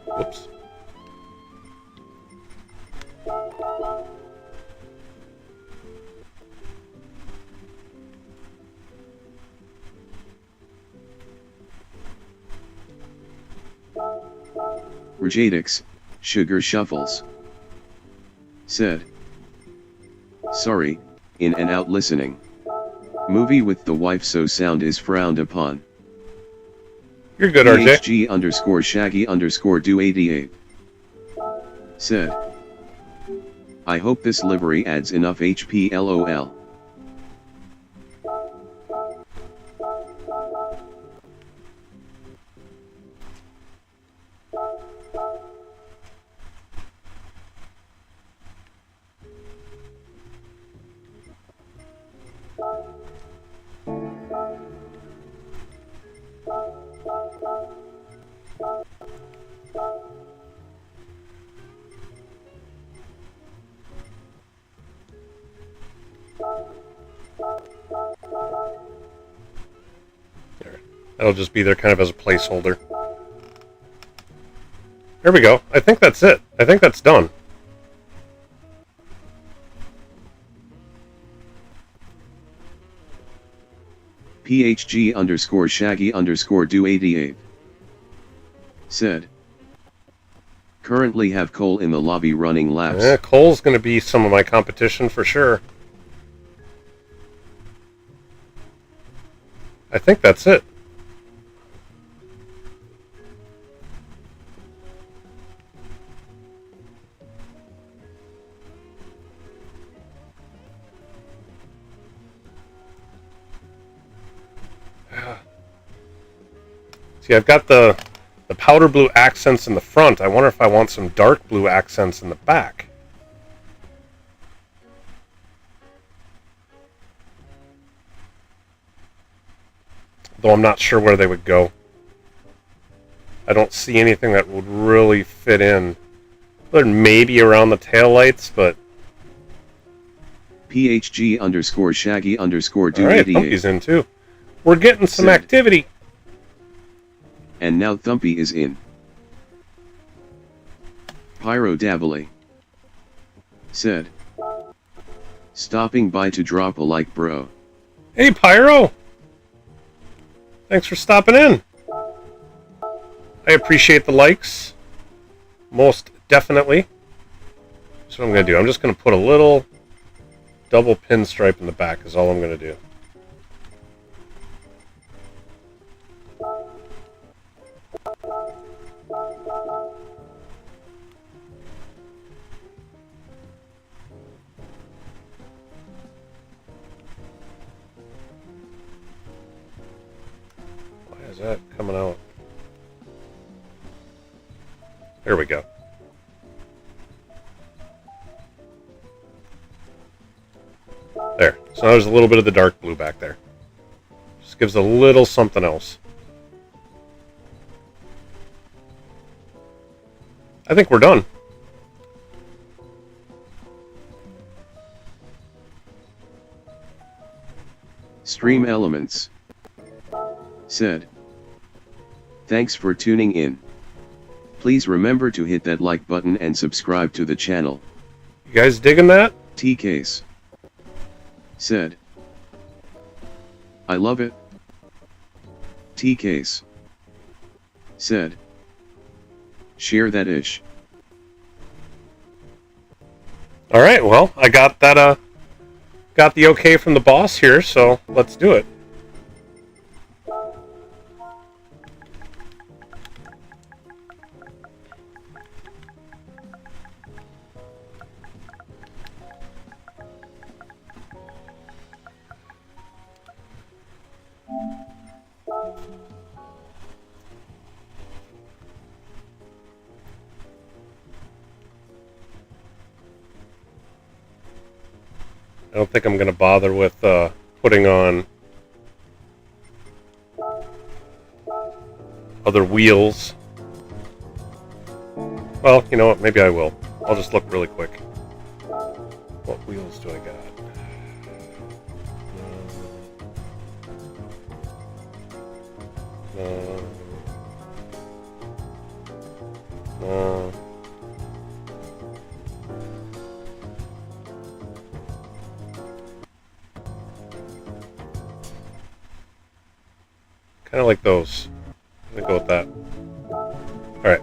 Whoops. Rejadix, Sugar Shuffles. Said. Sorry, in and out listening. Movie with the wife so sound is frowned upon. You're good, RJ. PHG underscore Shaggy underscore do 88. Said. I hope this livery adds enough HP, LOL. That'll just be there kind of as a placeholder. There we go. I think that's it. I think that's done. PHG underscore Shaggy underscore do 88. Said. Currently have Cole in the lobby running laps. Yeah, Cole's going to be some of my competition for sure. I think that's it. See, I've got the powder blue accents in the front. I wonder if I want some dark blue accents in the back. Though I'm not sure where they would go. I don't see anything that would really fit in But maybe around the taillights, but... PHG _ Shaggy _ do Alright, 88. Thumpy's in too. We're getting some Said. activity. And now Thumpy is in. Pyro Dabbly said, stopping by to drop a like, bro. Hey, Pyro! Thanks for stopping in. I appreciate the likes. Most definitely. That's what I'm going to do. I'm just going to put a little double pinstripe in the back is all I'm going to do. Why is that coming out? There we go. There. So now there's a little bit of the dark blue back there. Just gives a little something else. I think we're done. Stream Elements said, thanks for tuning in. Please remember to hit that like button and subscribe to the channel. You guys digging that? T-Case said, I love it. T-Case said, share that ish. Alright, well, I got that, got the okay from the boss here, so let's do it. I don't think I'm going to bother with putting on other wheels. Well, you know what? Maybe I will. I'll just look really quick. What wheels do I got? No. Kind of like those. I'm gonna go with that. Alright.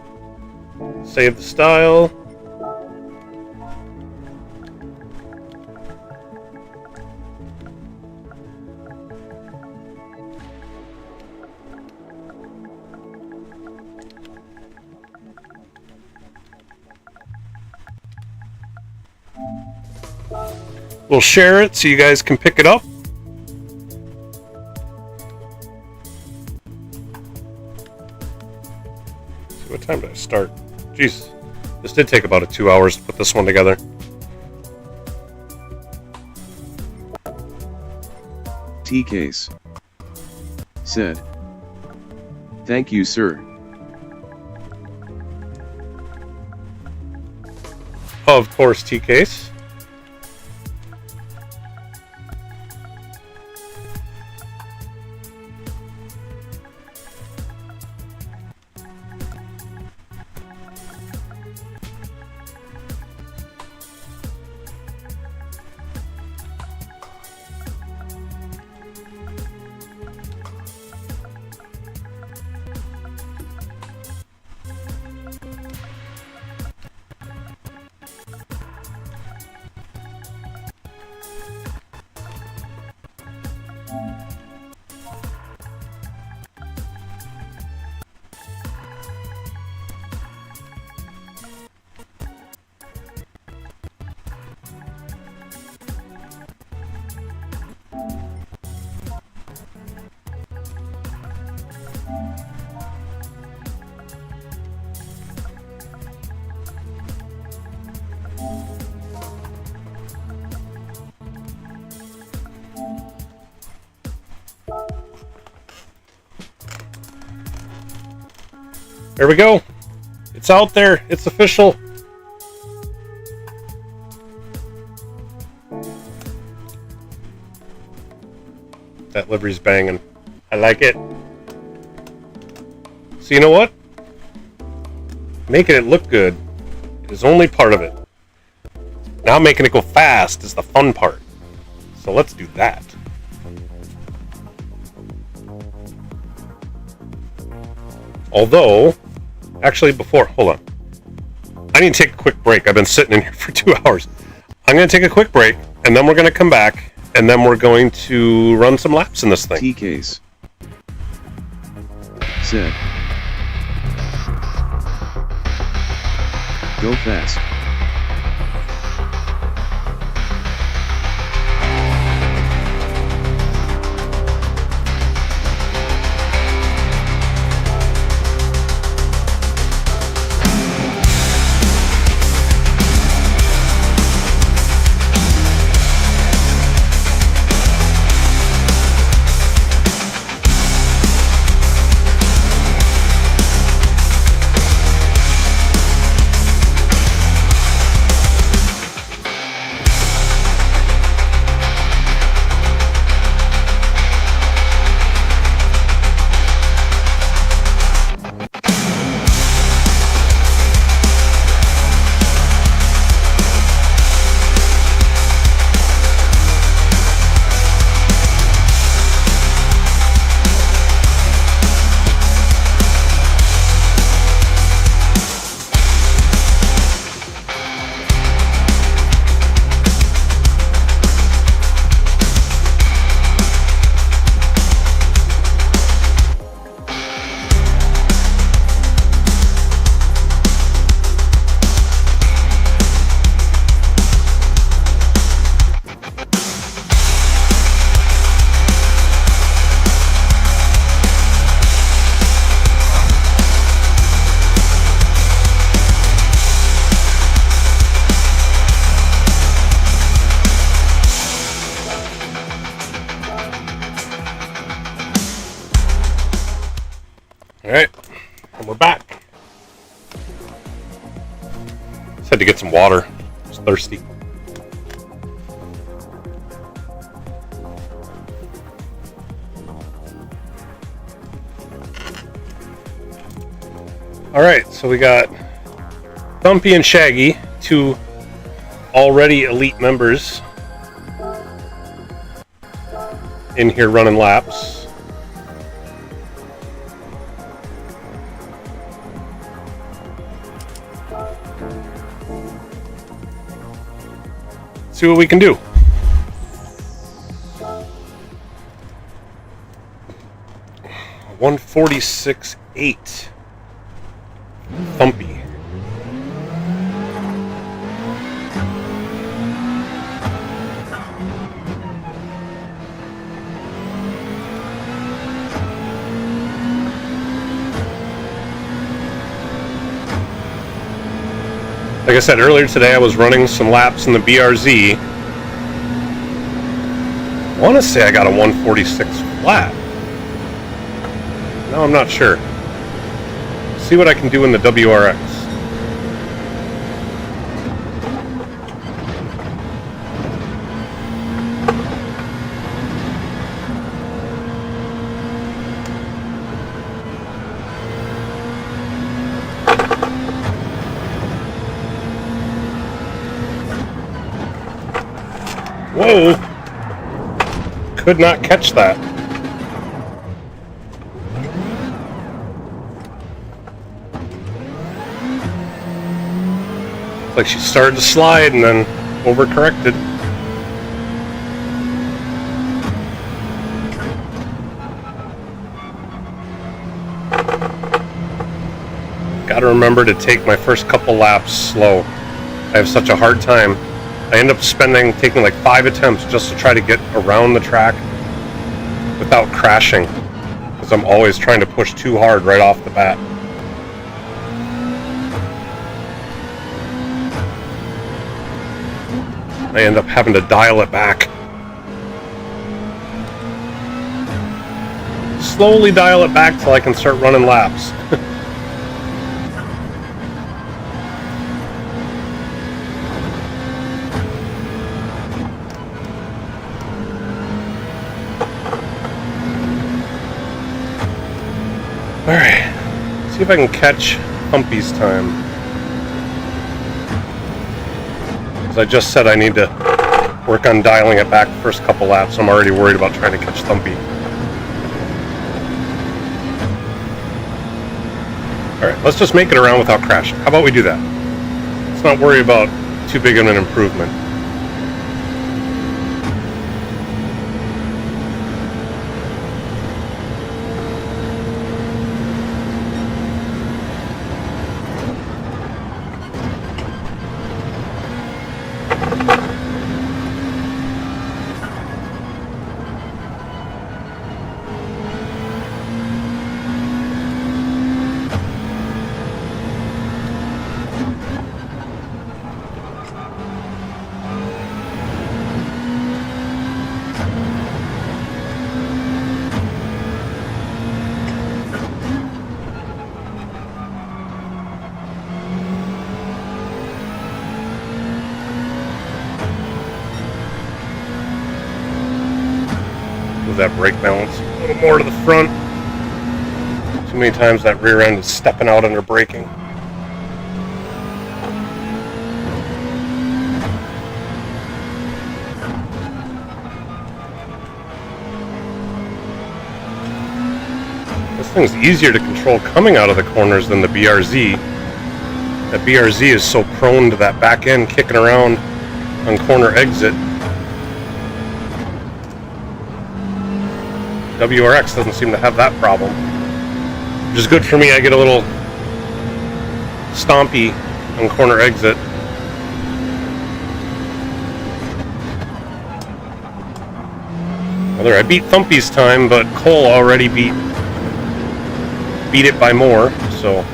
Save the style. We'll share it so you guys can pick it up. What time did I start? Jeez. This did take about 2 hours to put this one together. T-Case said, thank you, sir. Of course, T-Case. There we go. It's out there. It's official. That livery's banging. I like it. So you know what? Making it look good is only part of it. Now making it go fast is the fun part. So let's do that. Although, actually hold on. I need to take a quick break. I've been sitting in here for 2 hours. I'm going to take a quick break, and then we're going to come back, and then we're going to run some laps in this thing. T-case. Said. Go fast. Alright, and we're back. Just had to get some water. I was thirsty. Alright, so we got Thumpy and Shaggy, two already elite members, in here running laps. See what we can do. $146.8. Thumpy. Like I said earlier today, I was running some laps in the BRZ. I want to say I got a 146 flat. No, I'm not sure. See what I can do in the WRX. Whoa! Could not catch that. It's like she started to slide and then overcorrected. Gotta remember to take my first couple laps slow. I have such a hard time. I end up taking like 5 attempts just to try to get around the track without crashing, because I'm always trying to push too hard right off the bat. I end up having to dial it back. Slowly dial it back till I can start running laps. Alright, see if I can catch Humpy's time. As I just said, I need to work on dialing it back the first couple laps. I'm already worried about trying to catch Thumpy. Alright, let's just make it around without crashing. How about we do that? Let's not worry about too big of an improvement. That brake balance a little more to the front. Too many times that rear end is stepping out under braking. This thing's easier to control coming out of the corners than the BRZ. That BRZ is so prone to that back end kicking around on corner exit. WRX doesn't seem to have that problem, which is good for me. I get a little stompy on corner exit. Whether I beat Thumpy's time, but Cole already beat it by more, so.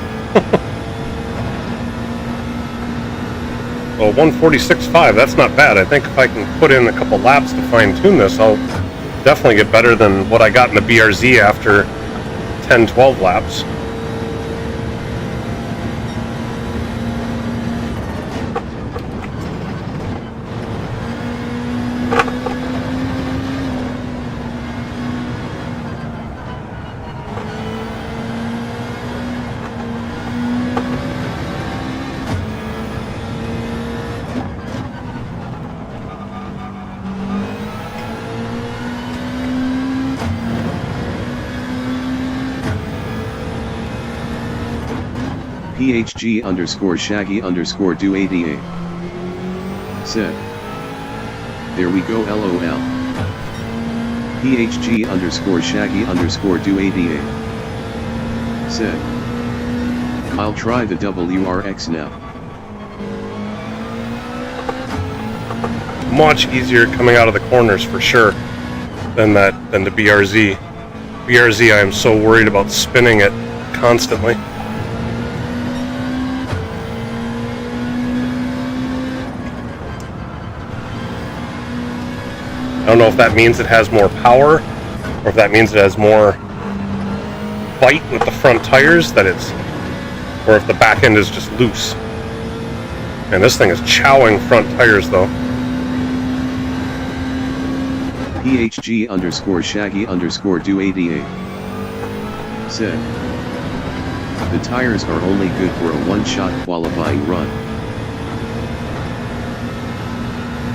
Well, 146.5, that's not bad. I think if I can put in a couple laps to fine-tune this, I'll definitely get better than what I got in the BRZ after 10-12 laps. PHG underscore Shaggy underscore do 88 said, "There we go LOL." PHG underscore Shaggy underscore do 88 said, "I'll try the WRX now." Much easier coming out of the corners for sure than the BRZ. BRZ, I am so worried about spinning it constantly. I don't know if that means it has more power, or if that means it has more bite with the front tires, or if the back end is just loose. And this thing is chowing front tires though. PHG underscore Shaggy underscore do 88 said, "The tires are only good for a one-shot qualifying run."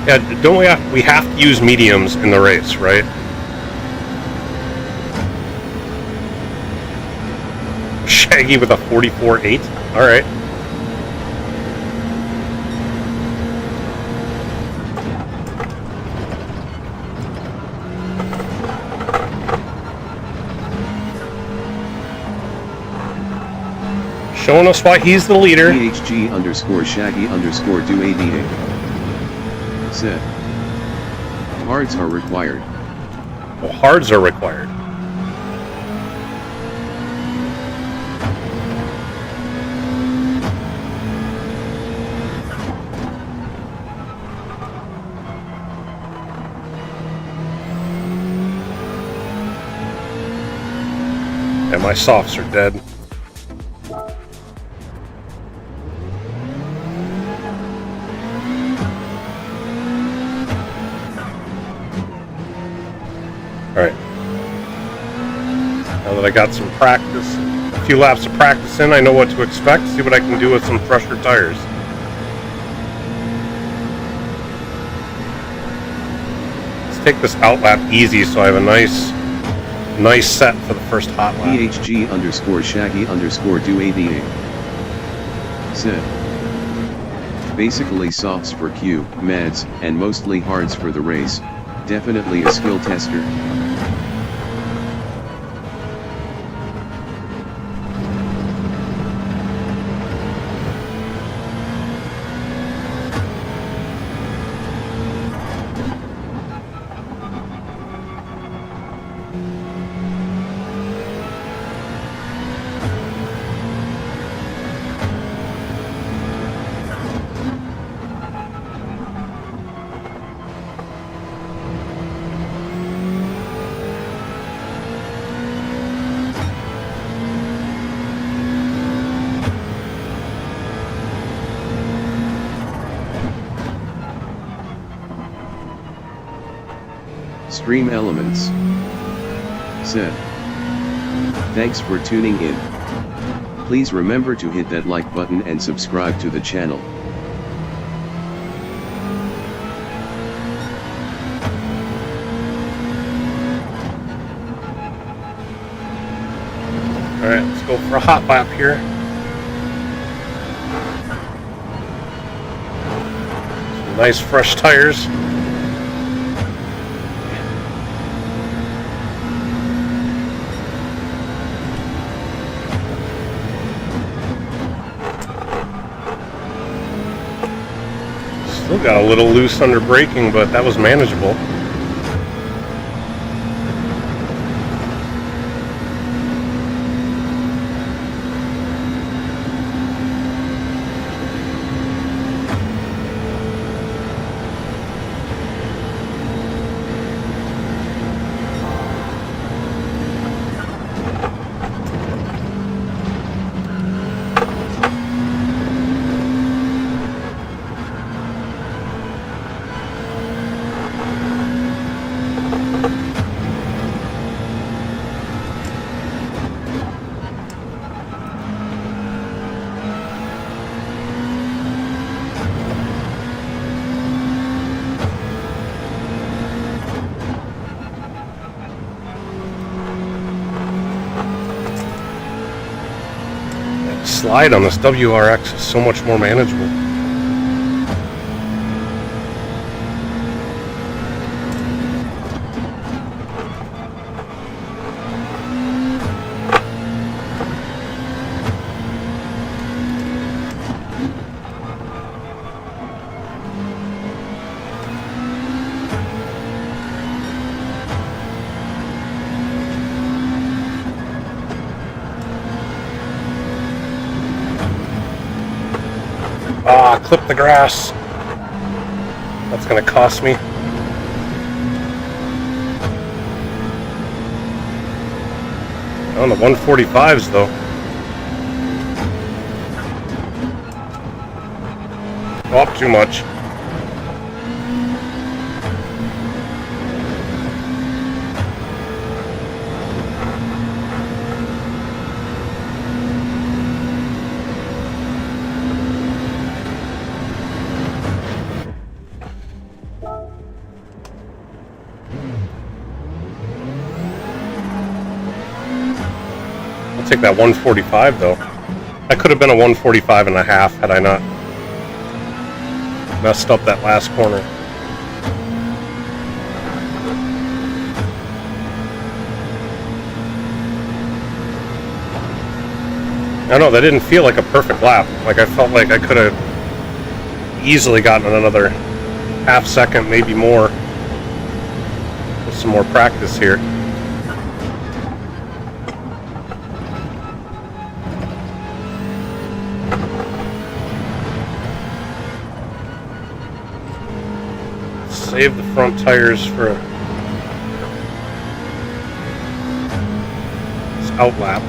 Yeah, don't we have to use mediums in the race, right? Shaggy with a 44.8. All right. Showing us why he's the leader. PHG underscore Shaggy underscore do 88 said, "Hards are required." Well, hards are required. And my softs are dead. Alright. Now that I got some practice few laps of practice in, I know what to expect. See what I can do with some fresher tires. Let's take this out lap easy so I have a nice set for the first hot lap. PHG_Shaggy_Do88 said, basically softs for Q, mads, and mostly hards for the race. Definitely a skill tester. Stream Elements said, thanks for tuning in. Please remember to hit that like button and subscribe to the channel. Alright, let's go for a hot lap here. Some nice fresh tires. Still got a little loose under braking, but that was manageable. Slide on this WRX is so much more manageable. Ah, clip the grass. That's gonna cost me. On the 145s though. Oh, too much. Take that 145 though. That could have been a 145 and a half had I not messed up that last corner. I don't know, that didn't feel like a perfect lap. Like I felt like I could have easily gotten another half second, maybe more, with some more practice here. Save the front tires for this out lap.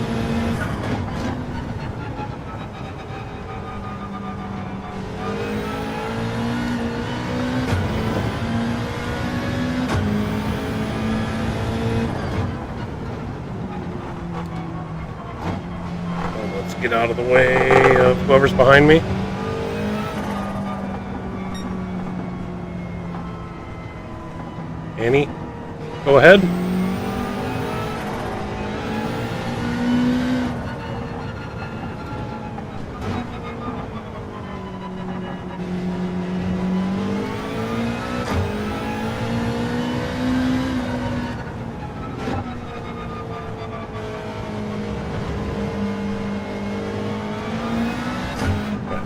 get out of the way of whoever's behind me. Annie, go ahead.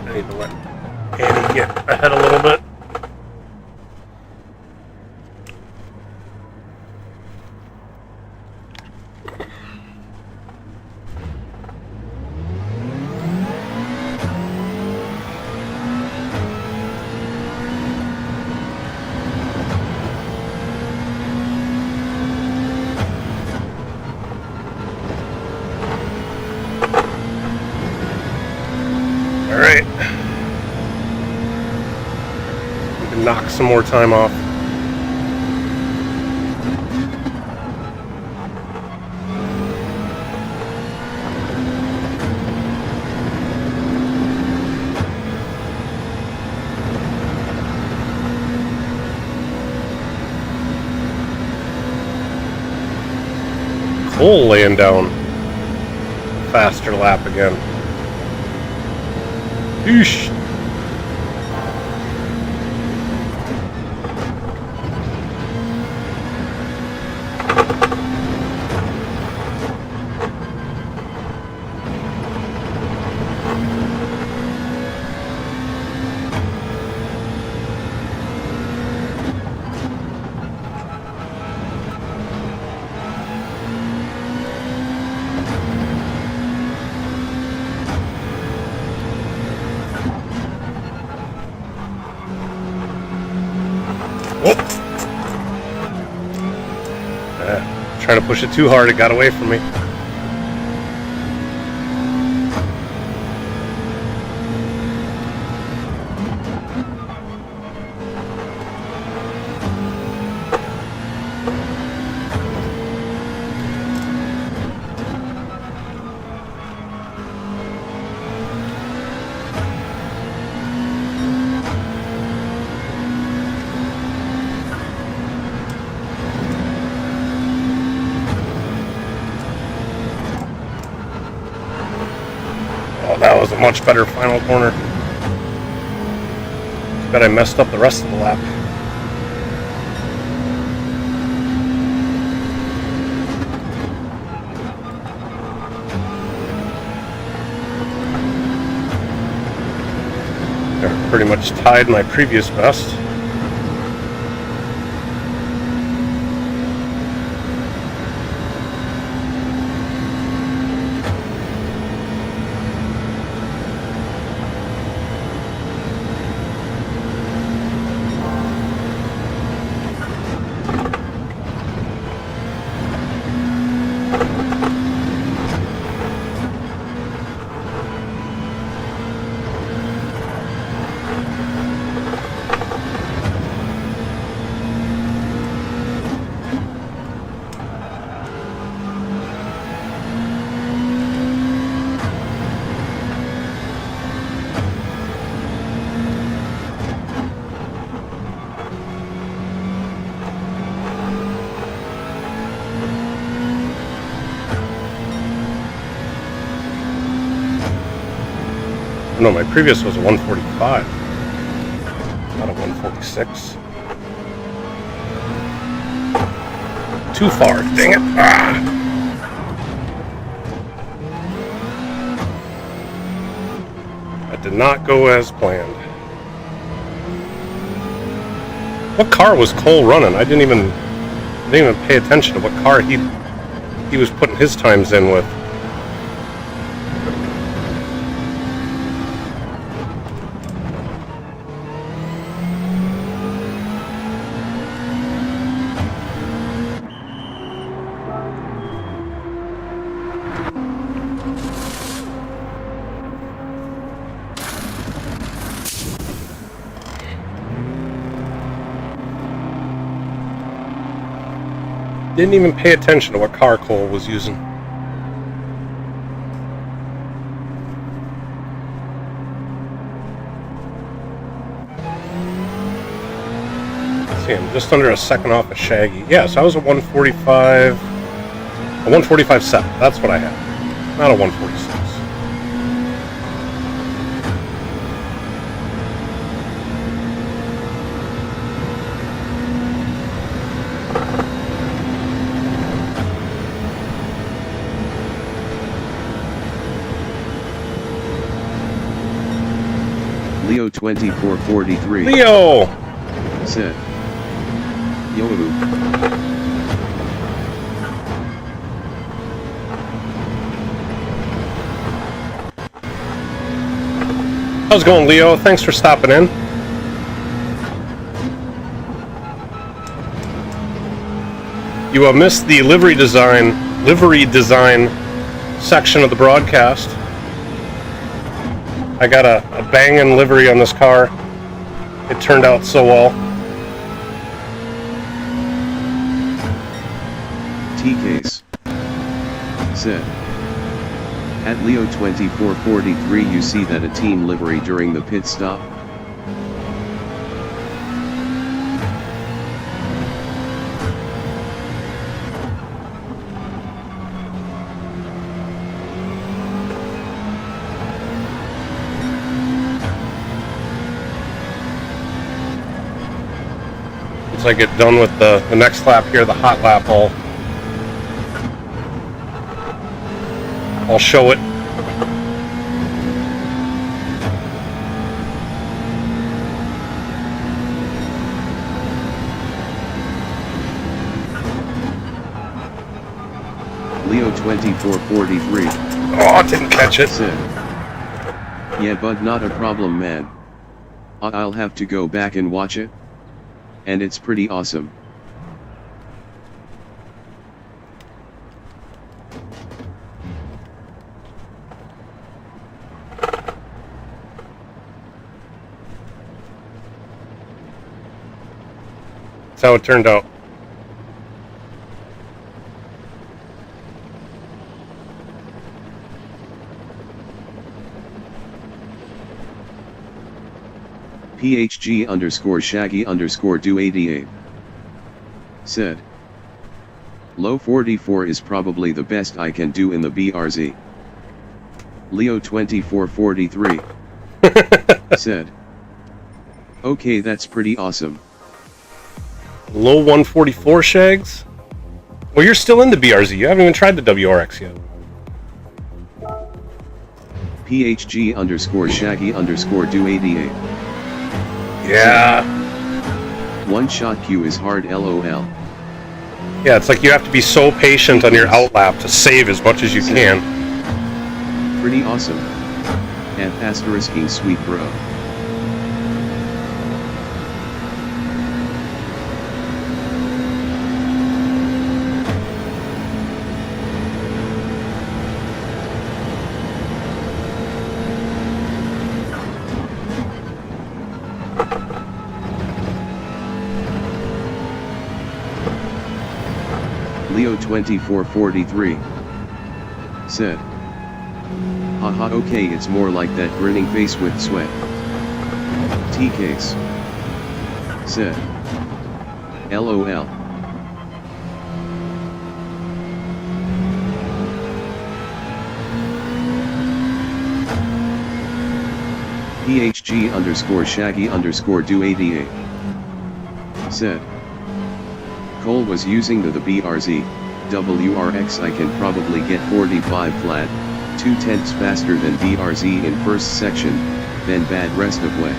I need to let Annie get ahead a little bit. Alright. We can knock some more time off. Cole laying down faster lap again. Eesh. Trying to push it too hard, it got away from me. That was a much better final corner. Bet I messed up the rest of the lap. I pretty much tied my previous best. No, my previous was a 145, not a 146. Too far, dang it. Ah. That did not go as planned. What car was Cole running? I didn't even pay attention to what car he was putting his times in with. Didn't even pay attention to what car Cole was using. see, I'm just under a second off of Shaggy. Yeah, so I was a 145... A 145.7. That's what I had. Not a 146. Leo 2443. Leo! Said. Yo. How's it going, Leo? Thanks for stopping in. You missed the livery design section of the broadcast. I got a banging livery on this car. It turned out so well. T-Case. Said. At Leo 2443 you see that a team livery during the pit stop? Once I get done with the next lap here, the hot lap, I'll show it. Leo 2443. Oh, I didn't catch it. Said. Yeah, but not a problem, man. I'll have to go back and watch it. And it's pretty awesome. That's how it turned out. PHG _ Shaggy _ do 88. Said. Low 44 is probably the best I can do in the BRZ. Leo 2443. Said. Okay, that's pretty awesome. Low 144 Shags? Well, you're still in the BRZ. You haven't even tried the WRX yet. PHG _ Shaggy _ do 88. Yeah. One shot Q is hard, lol. Yeah, it's like you have to be so patient on your outlap to save as much as you can. Pretty awesome. **ing sweet bro. Leo 2443. Said. Haha, okay, it's more like that grinning face with sweat. T-Case. Said. LOL. PHG _ Shaggy _ do 88. Said. Cole was using the BRZ, WRX. I can probably get 45 flat, 2/10 faster than BRZ in first section, then bad rest of way.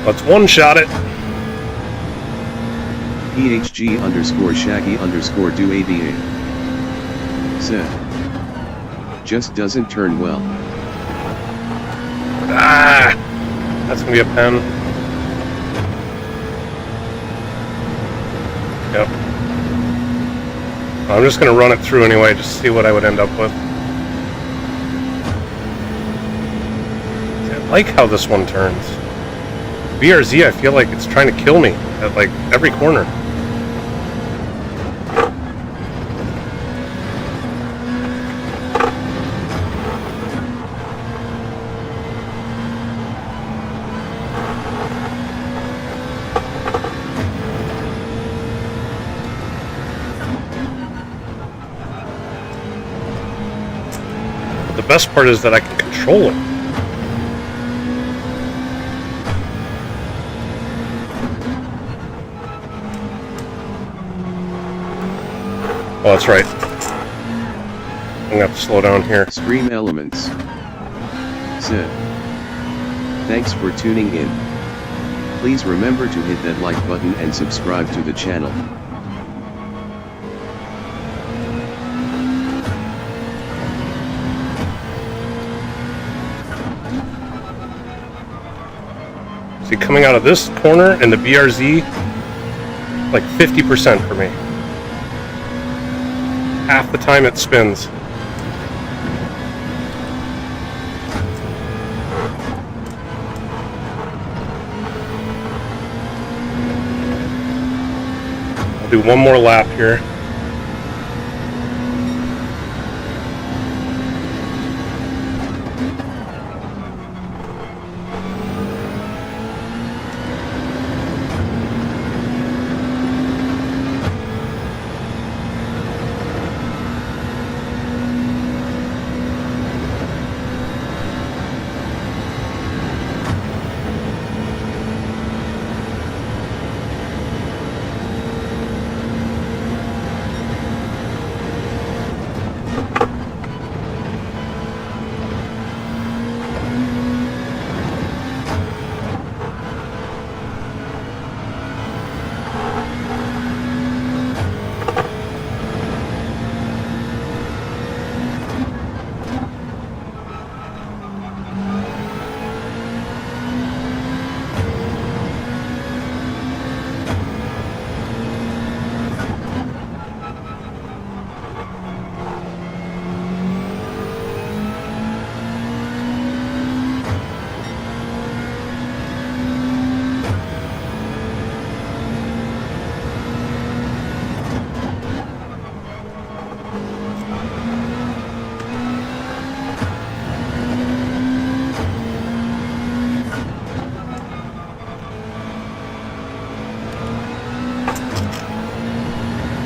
Let's one-shot it. PHG _ Shaggy _ do 88. Said. Just doesn't turn well. Ah! That's gonna be a pen. Yep. I'm just gonna run it through anyway, just to see what I would end up with. I like how this one turns. BRZ, I feel like it's trying to kill me at like every corner. The best part is that I can control it. Oh, that's right. I'm gonna have to slow down here. Stream Elements said, thanks for tuning in. Please remember to hit that like button and subscribe to the channel. See, coming out of this corner in the BRZ, like 50% for me. Half the time it spins. I'll do one more lap here.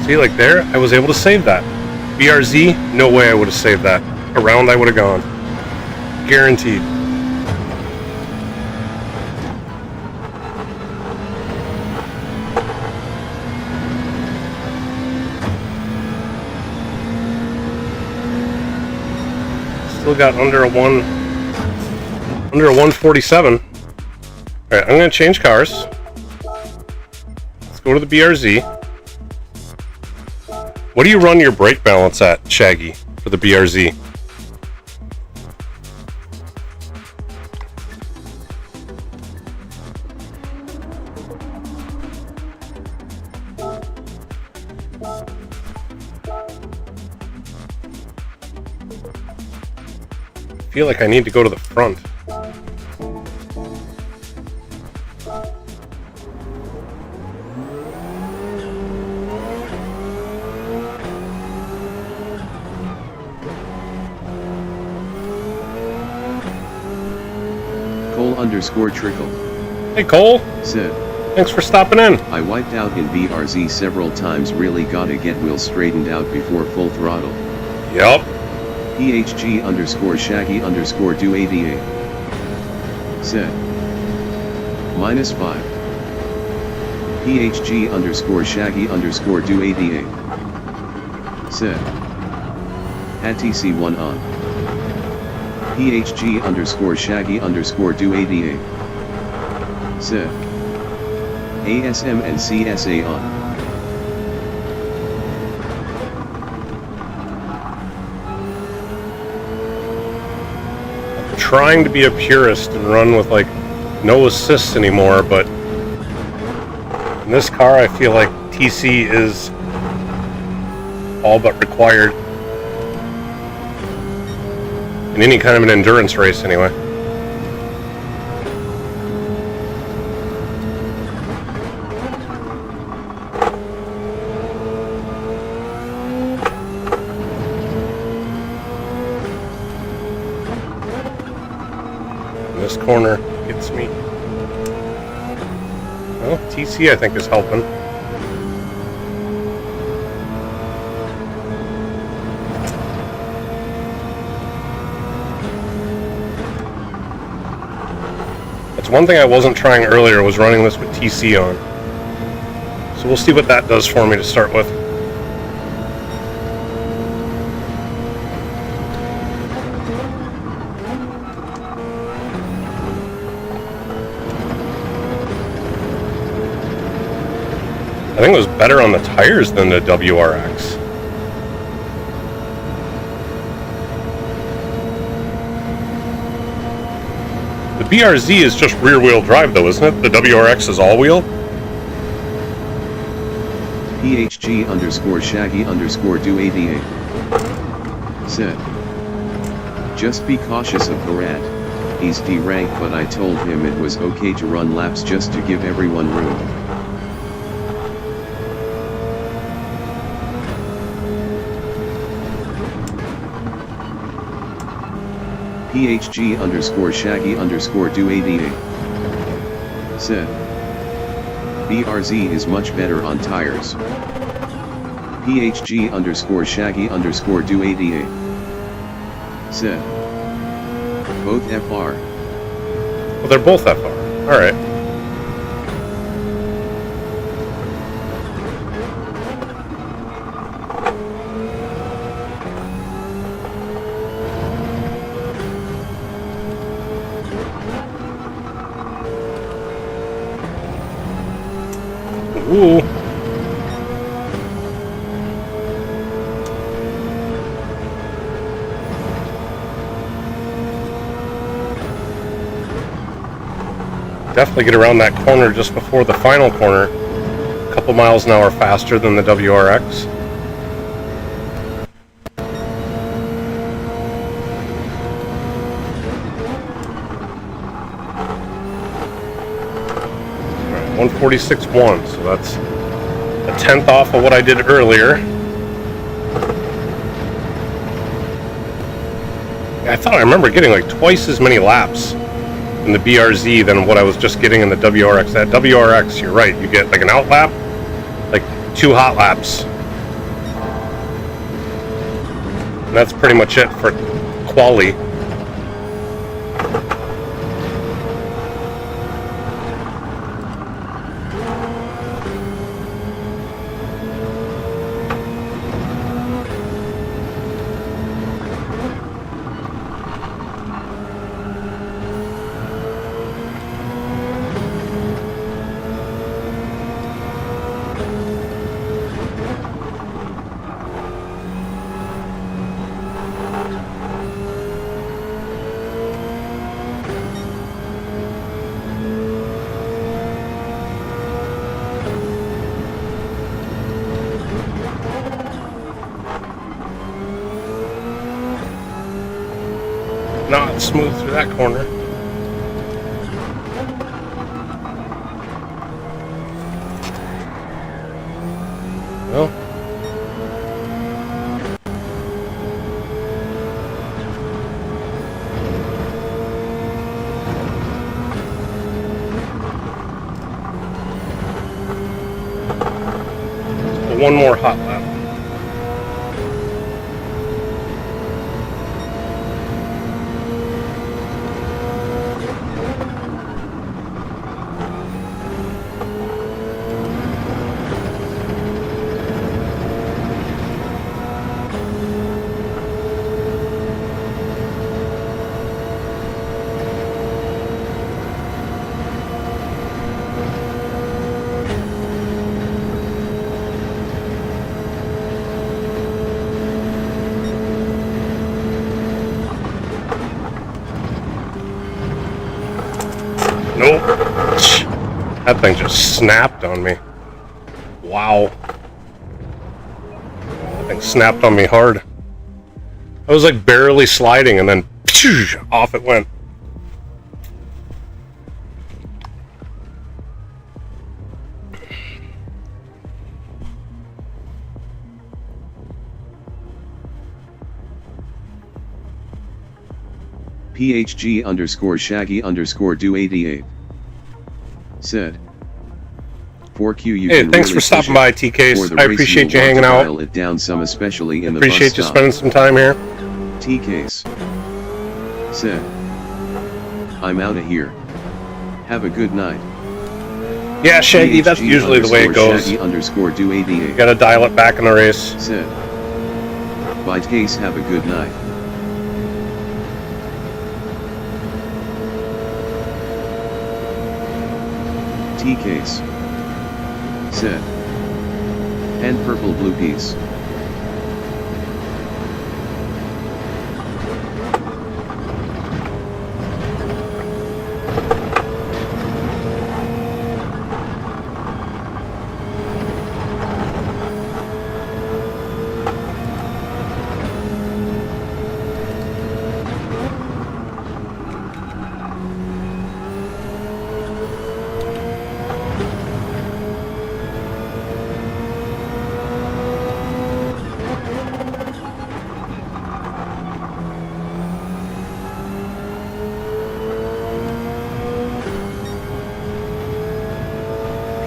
See, like there, I was able to save that. BRZ, no way I would have saved that. Around I would have gone. Guaranteed. Still got under a 147. Alright, I'm gonna change cars. Let's go to the BRZ. What do you run your brake balance at, Shaggy, for the BRZ? I feel like I need to go to the front. Cole_Trickle Hey Cole, said, thanks for stopping in. I wiped out in BRZ several times, really gotta get wheels straightened out before full throttle. Yup. PHG_Shaggy_Do88 said, -5. PHG_Shaggy_Do88 said, had TC1 on. PHG_Shaggy_Do88 said, ASM and CSA on. trying to be a purist and run with like no assists anymore, but in this car I feel like TC is all but required in any kind of an endurance race anyway. This corner gets me. Well, TC I think is helping. That's one thing I wasn't trying earlier, was running this with TC on. So we'll see what that does for me to start with. I think it was better on the tires than the WRX. The BRZ is just rear-wheel drive though, isn't it? The WRX is all-wheel? PHG _Shaggy _do88 said, just be cautious of Barat, he's D rank, but I told him it was okay to run laps just to give everyone room. PHG _Shaggy _do88 said, BRZ is much better on tires. PHG _Shaggy _do88 said, both FR. Well, they're both FR. Alright. Ooh. Definitely get around that corner just before the final corner. A couple miles an hour faster than the WRX. Alright, 146.1, so that's a tenth off of what I did earlier. I thought I remember getting like twice as many laps in the BRZ than what I was just getting in the WRX. That WRX, you're right, you get like an out lap, like 2 hot laps. And that's pretty much it for quali. Not smooth through that corner. Well, one more hot lap. Nope. That thing just snapped on me. Wow. That thing snapped on me hard. I was like barely sliding and then off it went. PHG underscore Shaggy underscore do88 said, 4Q you Hey, can thanks really for stopping by, TKs. I appreciate you hanging out. It down some, especially in the Appreciate bus you stop. spending some time here. TKs said, I'm outta here. Have a good night. Yeah, Shaggy, that's usually the way it goes. Shaggy underscore do88 You gotta dial it back in the race. said, bye Case, have a good night. T-Case said, and purple blue piece.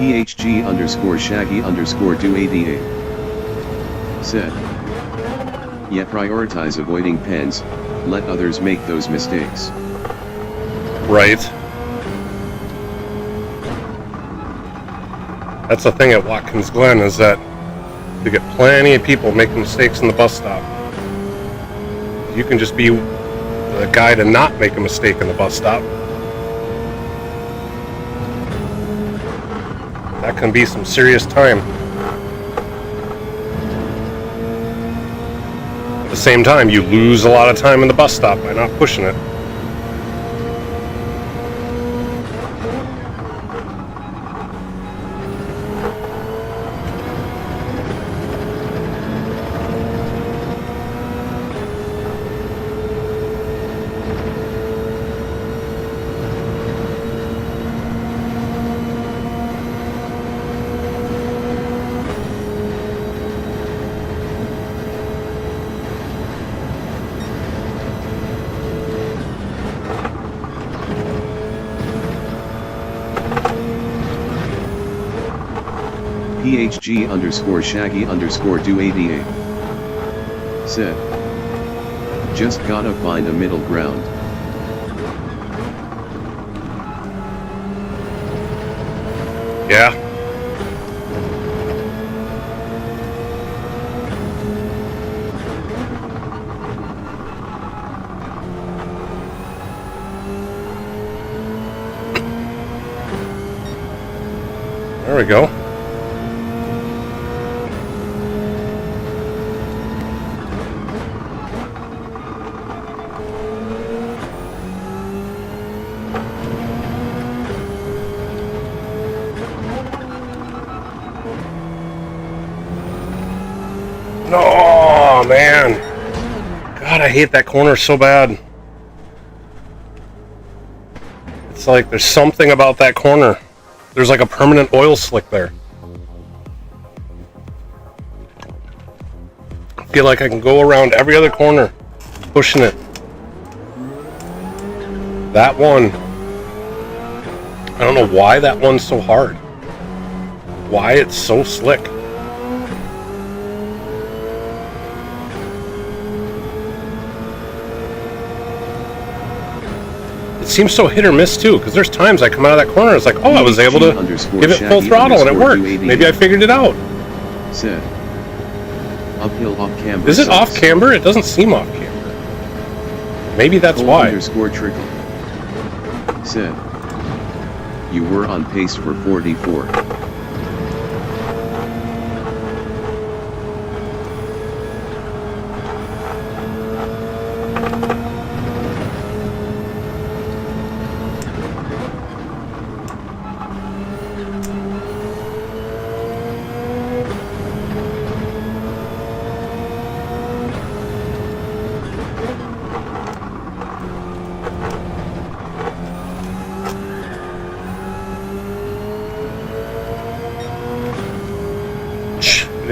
PHG underscore Shaggy underscore do88 said, yeah, prioritize avoiding pens, let others make those mistakes. Right. That's the thing at Watkins Glen, is that you get plenty of people making mistakes in the bus stop. You can just be the guy to not make a mistake in the bus stop. That can be some serious time. At the same time, you lose a lot of time in the bus stop by not pushing it. PHG underscore Shaggy underscore do88 said, just gotta find a middle ground. Yeah. There we go. Oh, man. God, I hate that corner so bad. It's like there's something about that corner. There's like a permanent oil slick there. I feel like I can go around every other corner pushing it. That one, I don't know why that one's so hard. Why it's so slick. It seems so hit or miss too, because there's times I come out of that corner, it's like, oh, I was able to give it full throttle and it worked. Maybe I figured it out. Said, uphill off camber. Is it off camber? It doesn't seem off camber. Maybe that's why. Underscore trickle. Said, you were on pace for 44.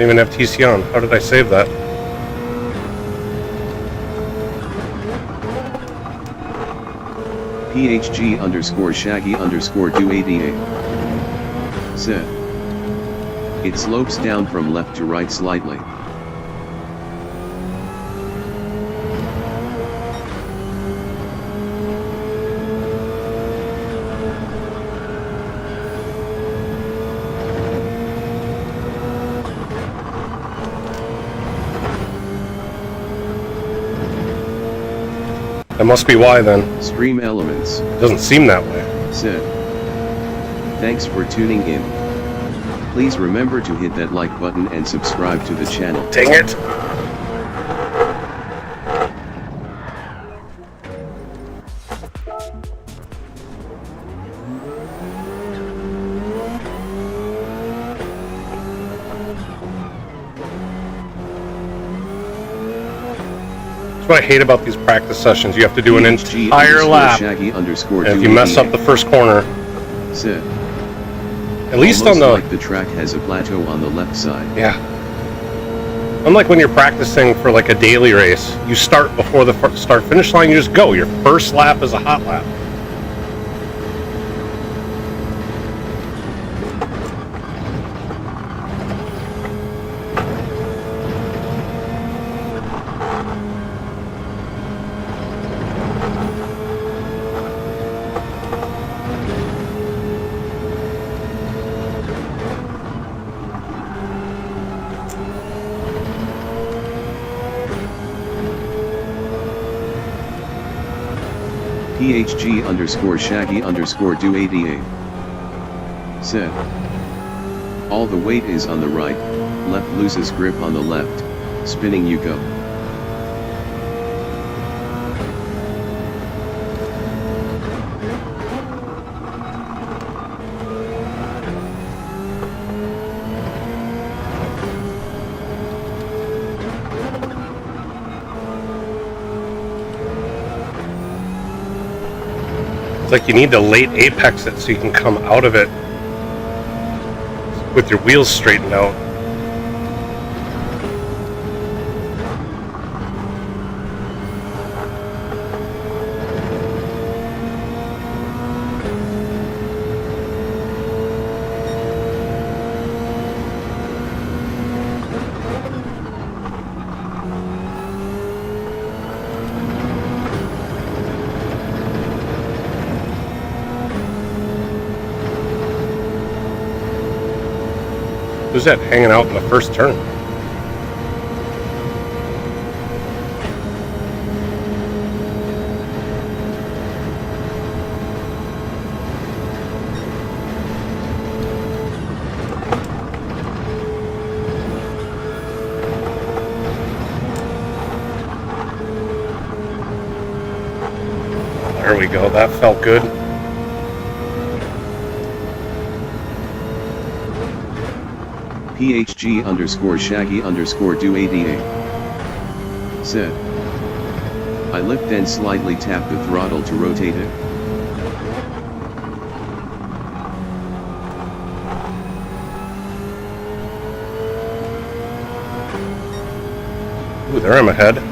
Didn't even have TC on. How did I save that? PHG underscore Shaggy underscore do88 said, it slopes down from left to right slightly. That must be why then. Stream Elements Doesn't seem that way. said, thanks for tuning in. Please remember to hit that like button and subscribe to the channel. Dang it! That's what I hate about these practice sessions. You have to do an PHG entire lap. Shaggy underscore And if you mess up the first corner, said, at least almost on the like the track has a plateau on the left side. yeah. Unlike when you're practicing for like a daily race, you start before the start finish line. You just go. Your first lap is a hot lap. PHG underscore Shaggy underscore do88 said, all the weight is on the right, left loses grip on the left, spinning you go. Like you need to late apex it so you can come out of it with your wheels straightened out. Who's that hanging out in the first turn? There we go, that felt good. PHG underscore Shaggy underscore do88 said, I lift then slightly tap the throttle to rotate it. Ooh, there I'm ahead.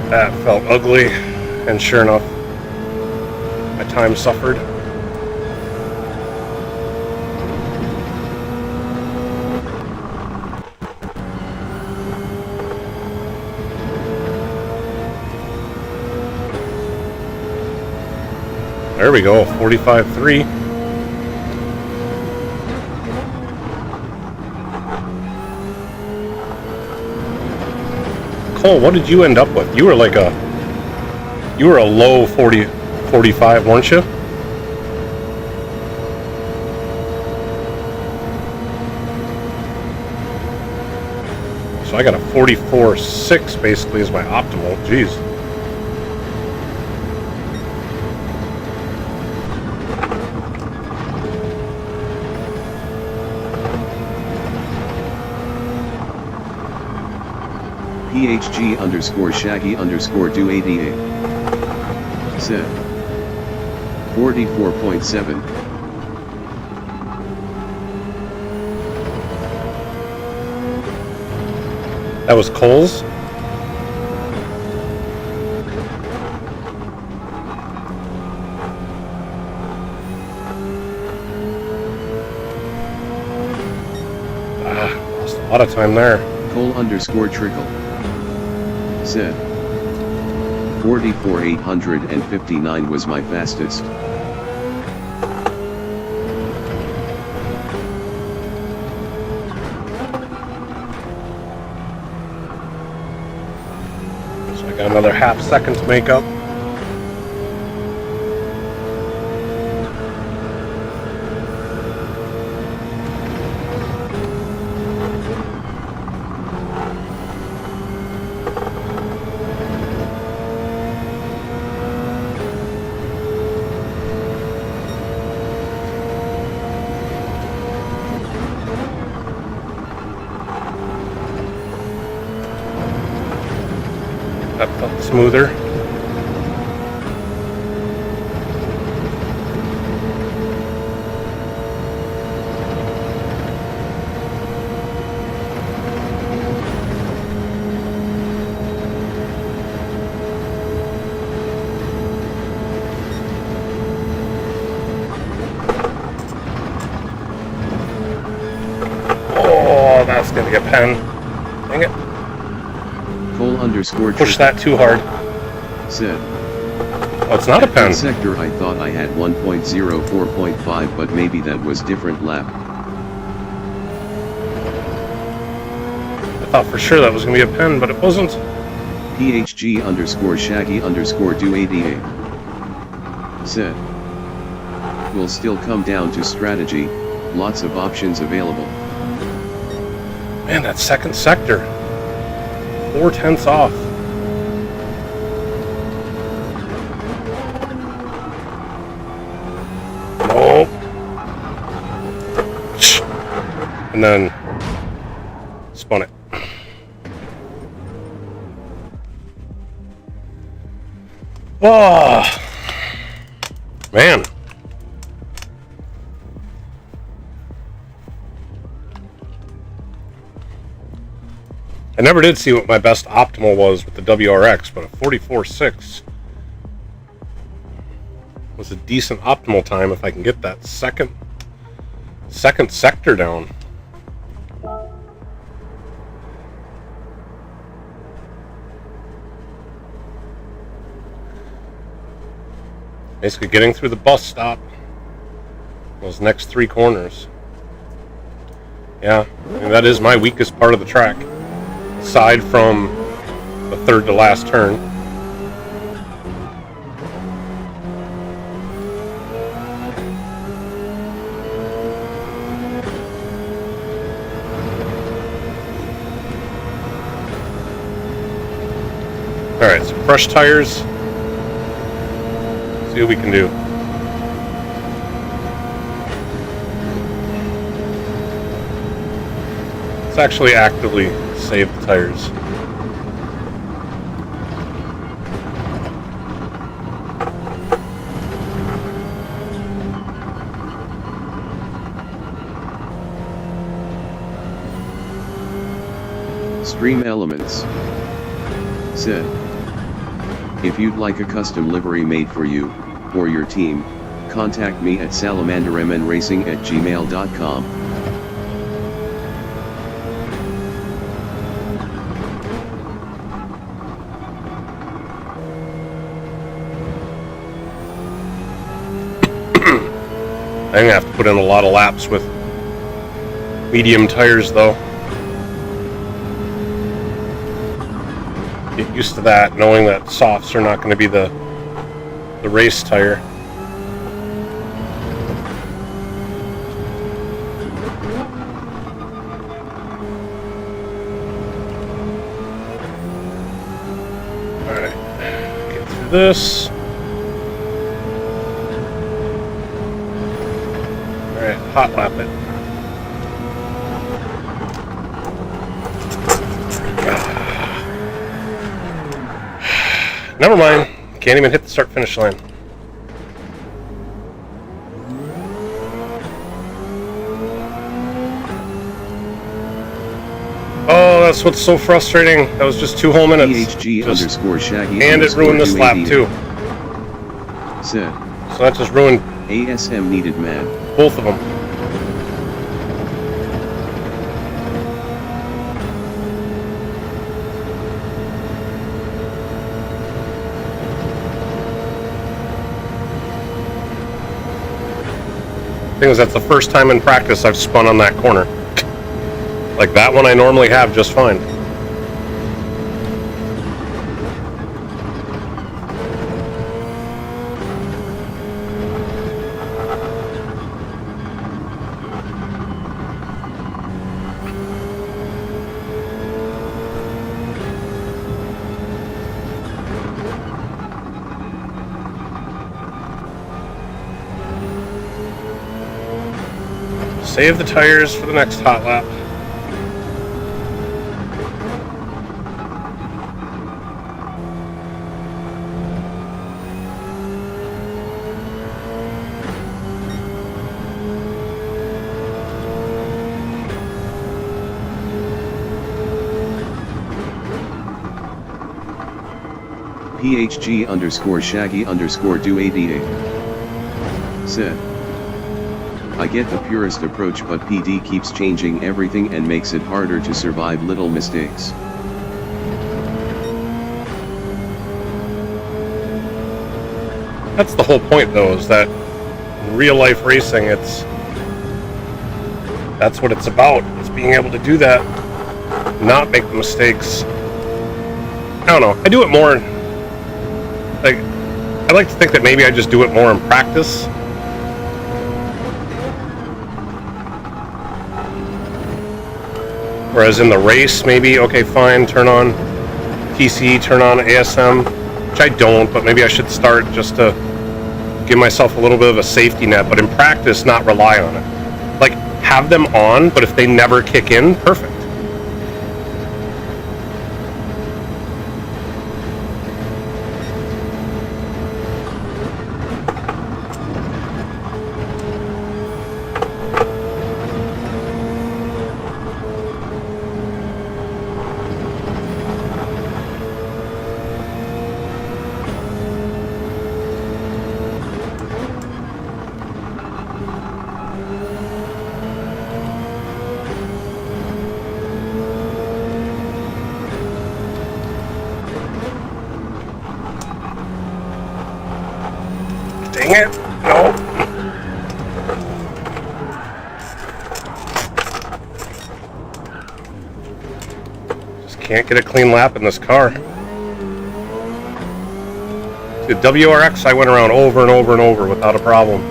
That felt ugly, and sure enough, my time suffered. There we go, 45.3. Cole, what did you end up with? You were like a low 40, 45, weren't you? So I got a 44.6 basically as my optimal. Jeez. PHG underscore Shaggy underscore do 88. Said 44.7. That was Cole's. Lost a lot of time there. Cole underscore Trickle said 44,859 was my fastest. So I got another half second to make up. That felt smoother. Oh, that's gonna get pen. Dang it. Cole underscore Push that too hard. said Oh, it's not a pen. sector I thought I had 1.04.5, but maybe that was different lap. I thought for sure that was gonna be a pen, but it wasn't. PHG underscore Shaggy underscore do 88 said will still come down to strategy, lots of options available. Man, that second sector. 4/10 off. Nope. And then spun it. Oh, man. I never did see what my best optimal was with the WRX, but a 44.6 was a decent optimal time if I can get that second sector down. Basically getting through the bus stop, those next 3 corners. Yeah, I mean, that is my weakest part of the track. Aside from the third to last turn. Alright, so fresh tires. See what we can do. Let's actually actively save the tires. Stream Elements said if you'd like a custom livery made for you or your team, contact me at salamandermnracing@gmail.com. I'm gonna have to put in a lot of laps with medium tires though. Get used to that, knowing that softs are not going to be the race tire. Alright, get through this. Alright, hot lap it. Never mind. Can't even hit the start-finish line. Oh, that's what's so frustrating. That was just 2 whole minutes. PHG underscore Shaggy and it ruined this lap too. Said. So that just ruined ASM needed man. both of them. Thing is, that's the first time in practice I've spun on that corner. Like that one I normally have just fine. Save the tires for the next hot lap. PHG underscore Shaggy underscore do88 said. I get the purist approach, but PD keeps changing everything and makes it harder to survive little mistakes. That's the whole point though, is that in real life racing, that's what it's about. It's being able to do that, not make the mistakes. I don't know, I do it more, like, I like to think that maybe I just do it more in practice. Whereas in the race, maybe, okay, fine, turn on TC, turn on ASM, which I don't, but maybe I should start just to give myself a little bit of a safety net, but in practice, not rely on it. Like, have them on, but if they never kick in, perfect. Dang it. No. Just can't get a clean lap in this car. The WRX I went around over and over and over without a problem.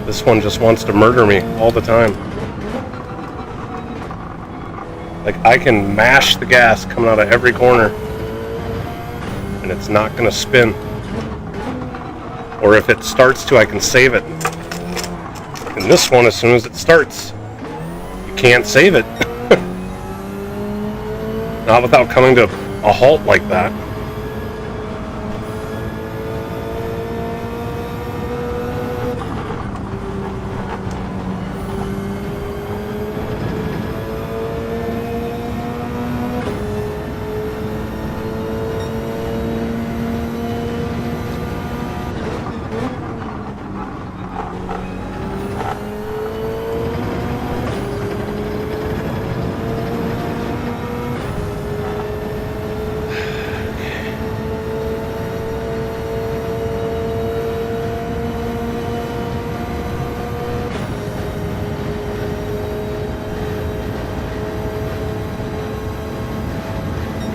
This one just wants to murder me all the time. Like, I can mash the gas coming out of every corner and it's not going to spin. Or if it starts to, I can save it. And this one, as soon as it starts, you can't save it. Not without coming to a halt like that.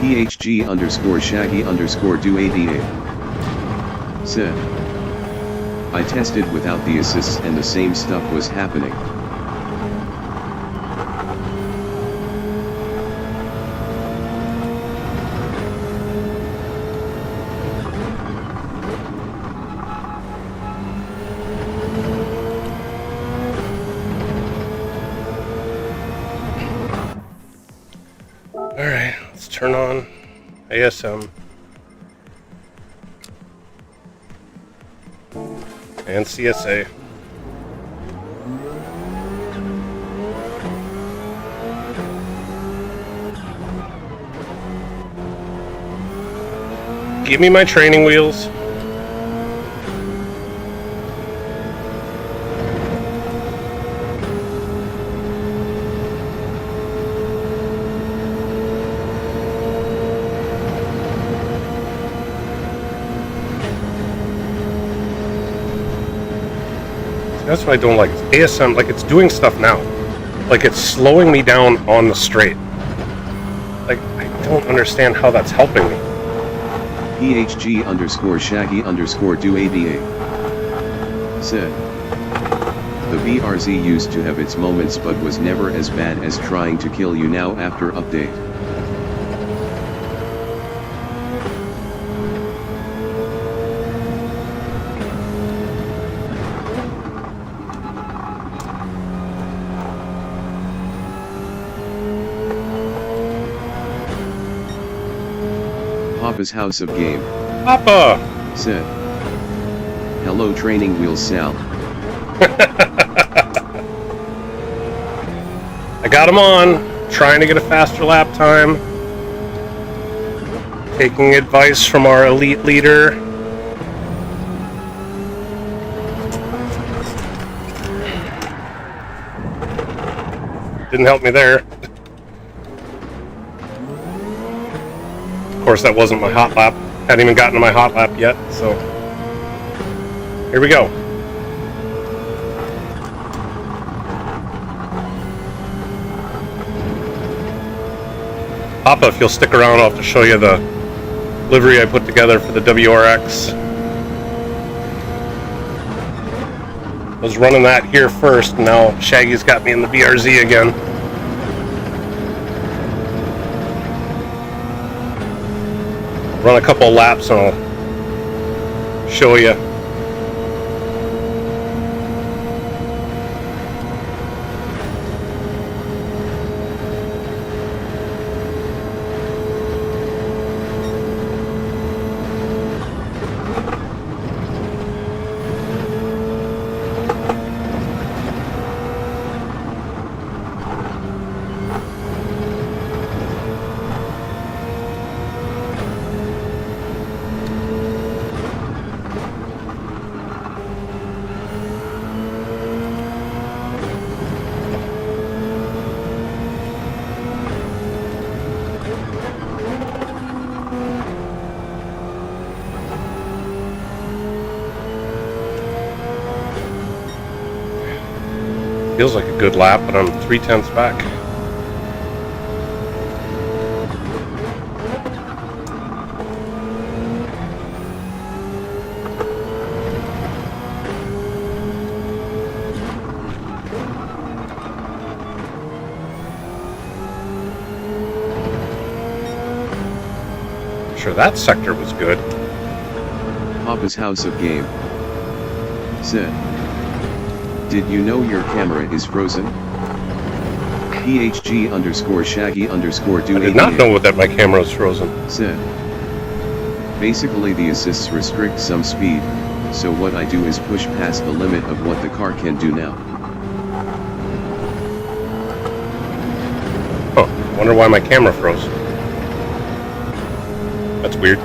PHG underscore Shaggy underscore do88 said. I tested without the assists and the same stuff was happening. Alright, let's turn on ASM. And CSA. Give me my training wheels. That's what I don't like. It's ASM, like it's doing stuff now. Like it's slowing me down on the straight. Like I don't understand how that's helping me. PHG underscore Shaggy underscore do88 said, the BRZ used to have its moments but was never as bad as trying to kill you now after update. Papa's House of Game. Papa! Said, hello training wheels Sal. I got him on, trying to get a faster lap time. Taking advice from our elite leader. Didn't help me there. Of course, that wasn't my hot lap. Hadn't even gotten to my hot lap yet, so here we go. Papa, if you'll stick around, I'll have to show you the livery I put together for the WRX. I was running that here first, and now Shaggy's got me in the BRZ again. Run a couple laps and I'll show you. Feels like a good lap, but I'm 3/10 back. Sure, that sector was good. Papa's House of Game said, did you know your camera is frozen? PHG underscore Shaggy underscore do. I did not know that my camera was frozen. Said, basically the assists restrict some speed, so what I do is push past the limit of what the car can do now. Huh, wonder why my camera froze. That's weird.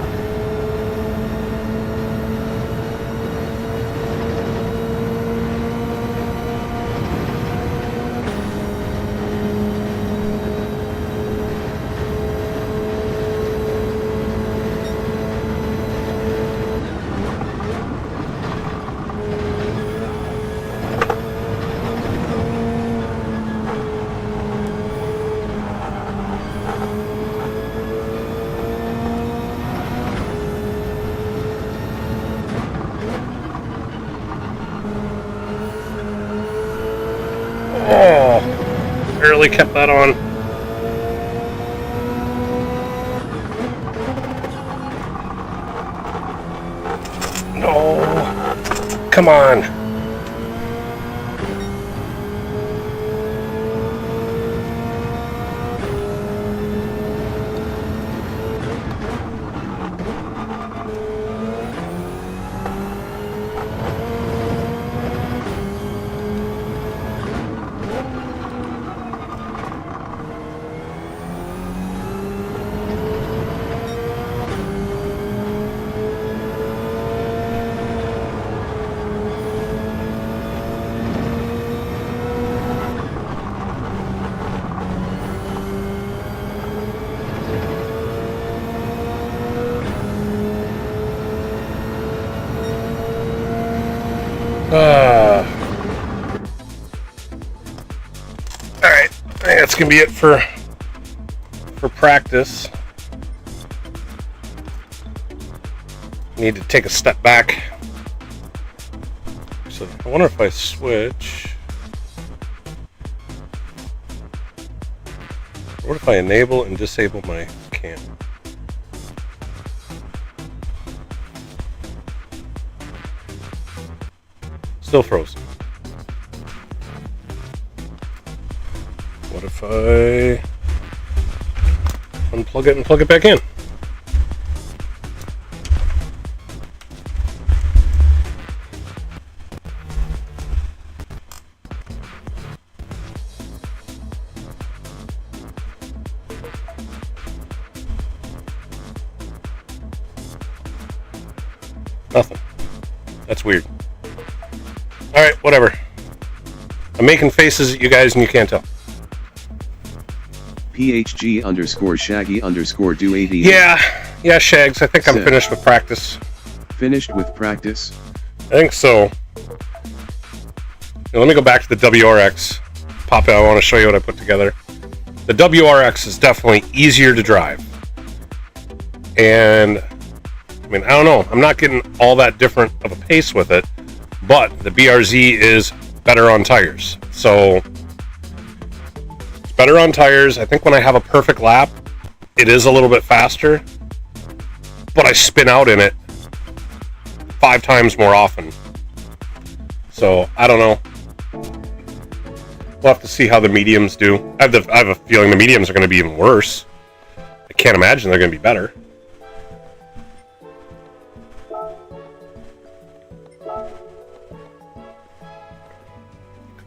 Oh, barely kept that on. No, come on. Alright, I think that's gonna be it for practice. Need to take a step back. So I wonder if I switch. What if I enable and disable my cam? Still frozen. What if I unplug it and plug it back in? Nothing. That's weird. Alright, whatever. I'm making faces at you guys and you can't tell. PHG _Shaggy _do 80. Yeah, Shags, I think I'm finished with practice. Finished with practice? I think so. Now, let me go back to the WRX. Pop it, I want to show you what I put together. The WRX is definitely easier to drive. And I mean, I don't know. I'm not getting all that different of a pace with it, but the BRZ is better on tires. So it's better on tires. I think when I have a perfect lap, it is a little bit faster, but I spin out in it 5 times more often. So I don't know. We'll have to see how the mediums do. I have a feeling the mediums are going to be even worse. I can't imagine they're going to be better.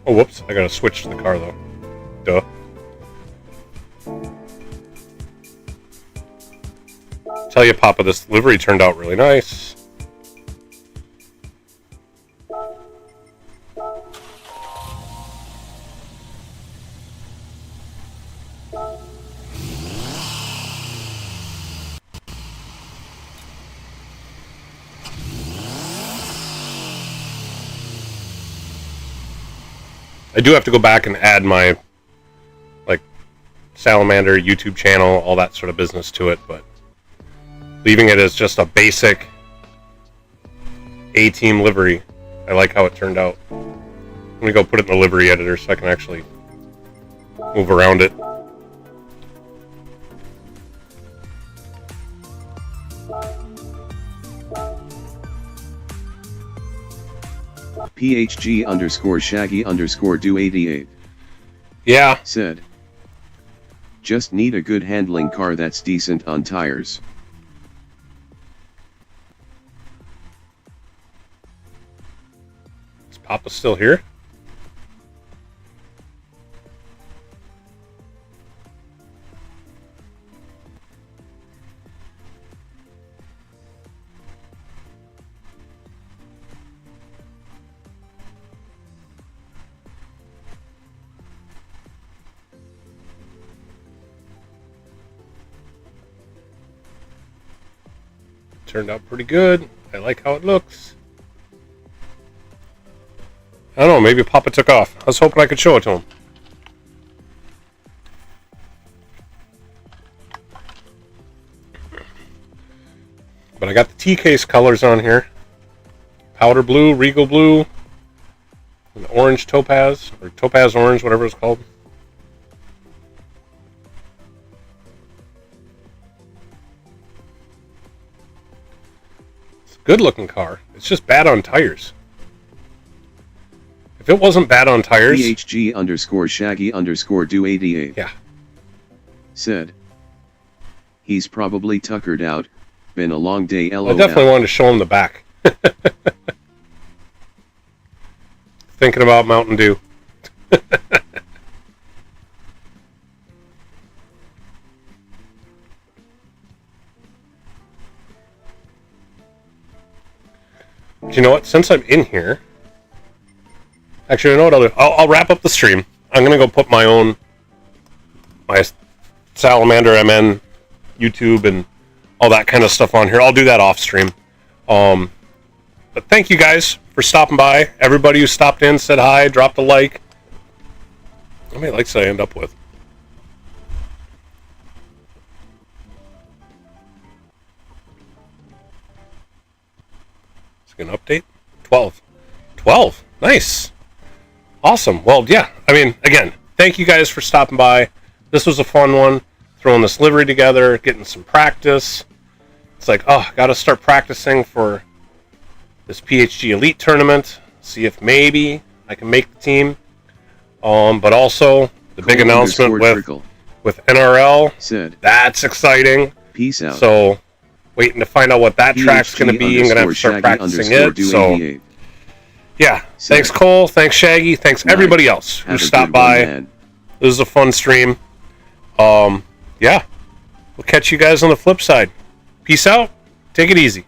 Oh, whoops. I gotta switch to the car, though. Duh. Tell you, Papa, this livery turned out really nice. I do have to go back and add my, like, Salamander YouTube channel, all that sort of business to it, but leaving it as just a basic A-Team livery, I like how it turned out. Let me go put it in the livery editor so I can actually move around it. PHG _Shaggy _do 88. Yeah. Said. Just need a good handling car that's decent on tires. Is Papa still here? Turned out pretty good. I like how it looks. I don't know, maybe Papa took off. I was hoping I could show it to him. But I got the T-case colors on here. Powder blue, regal blue, and orange topaz, or topaz orange, whatever it's called. Good looking car. It's just bad on tires. If it wasn't bad on tires... PHG _Shaggy _do 88. Yeah. Said. He's probably tuckered out. Been a long day, LOL. I definitely wanted to show him the back. Thinking about Mountain Dew. But you know what? Since I'm in here... Actually, you know what I'll do? I'll wrap up the stream. I'm going to go put my Salamander MN YouTube and all that kind of stuff on here. I'll do that off stream. But thank you guys for for stopping by. Everybody who stopped in, said hi, dropped a like. How many likes did I end up with? It's an update. 12. 12. Nice. Awesome. Well, yeah. I mean, again, thank you guys for stopping by. This was a fun one. Throwing this livery together, getting some practice. It's like, oh, got to start practicing for this PHG Elite tournament. See if maybe I can make the team. But also the big announcement with NRL. Said, that's exciting. Peace out. So waiting to find out what that track's going to be. I'm going to have to start practicing it. So yeah, thanks Cole, thanks Shaggy, thanks everybody else who stopped by. This was a fun stream. Yeah, we'll catch you guys on the flip side. Peace out. Take it easy.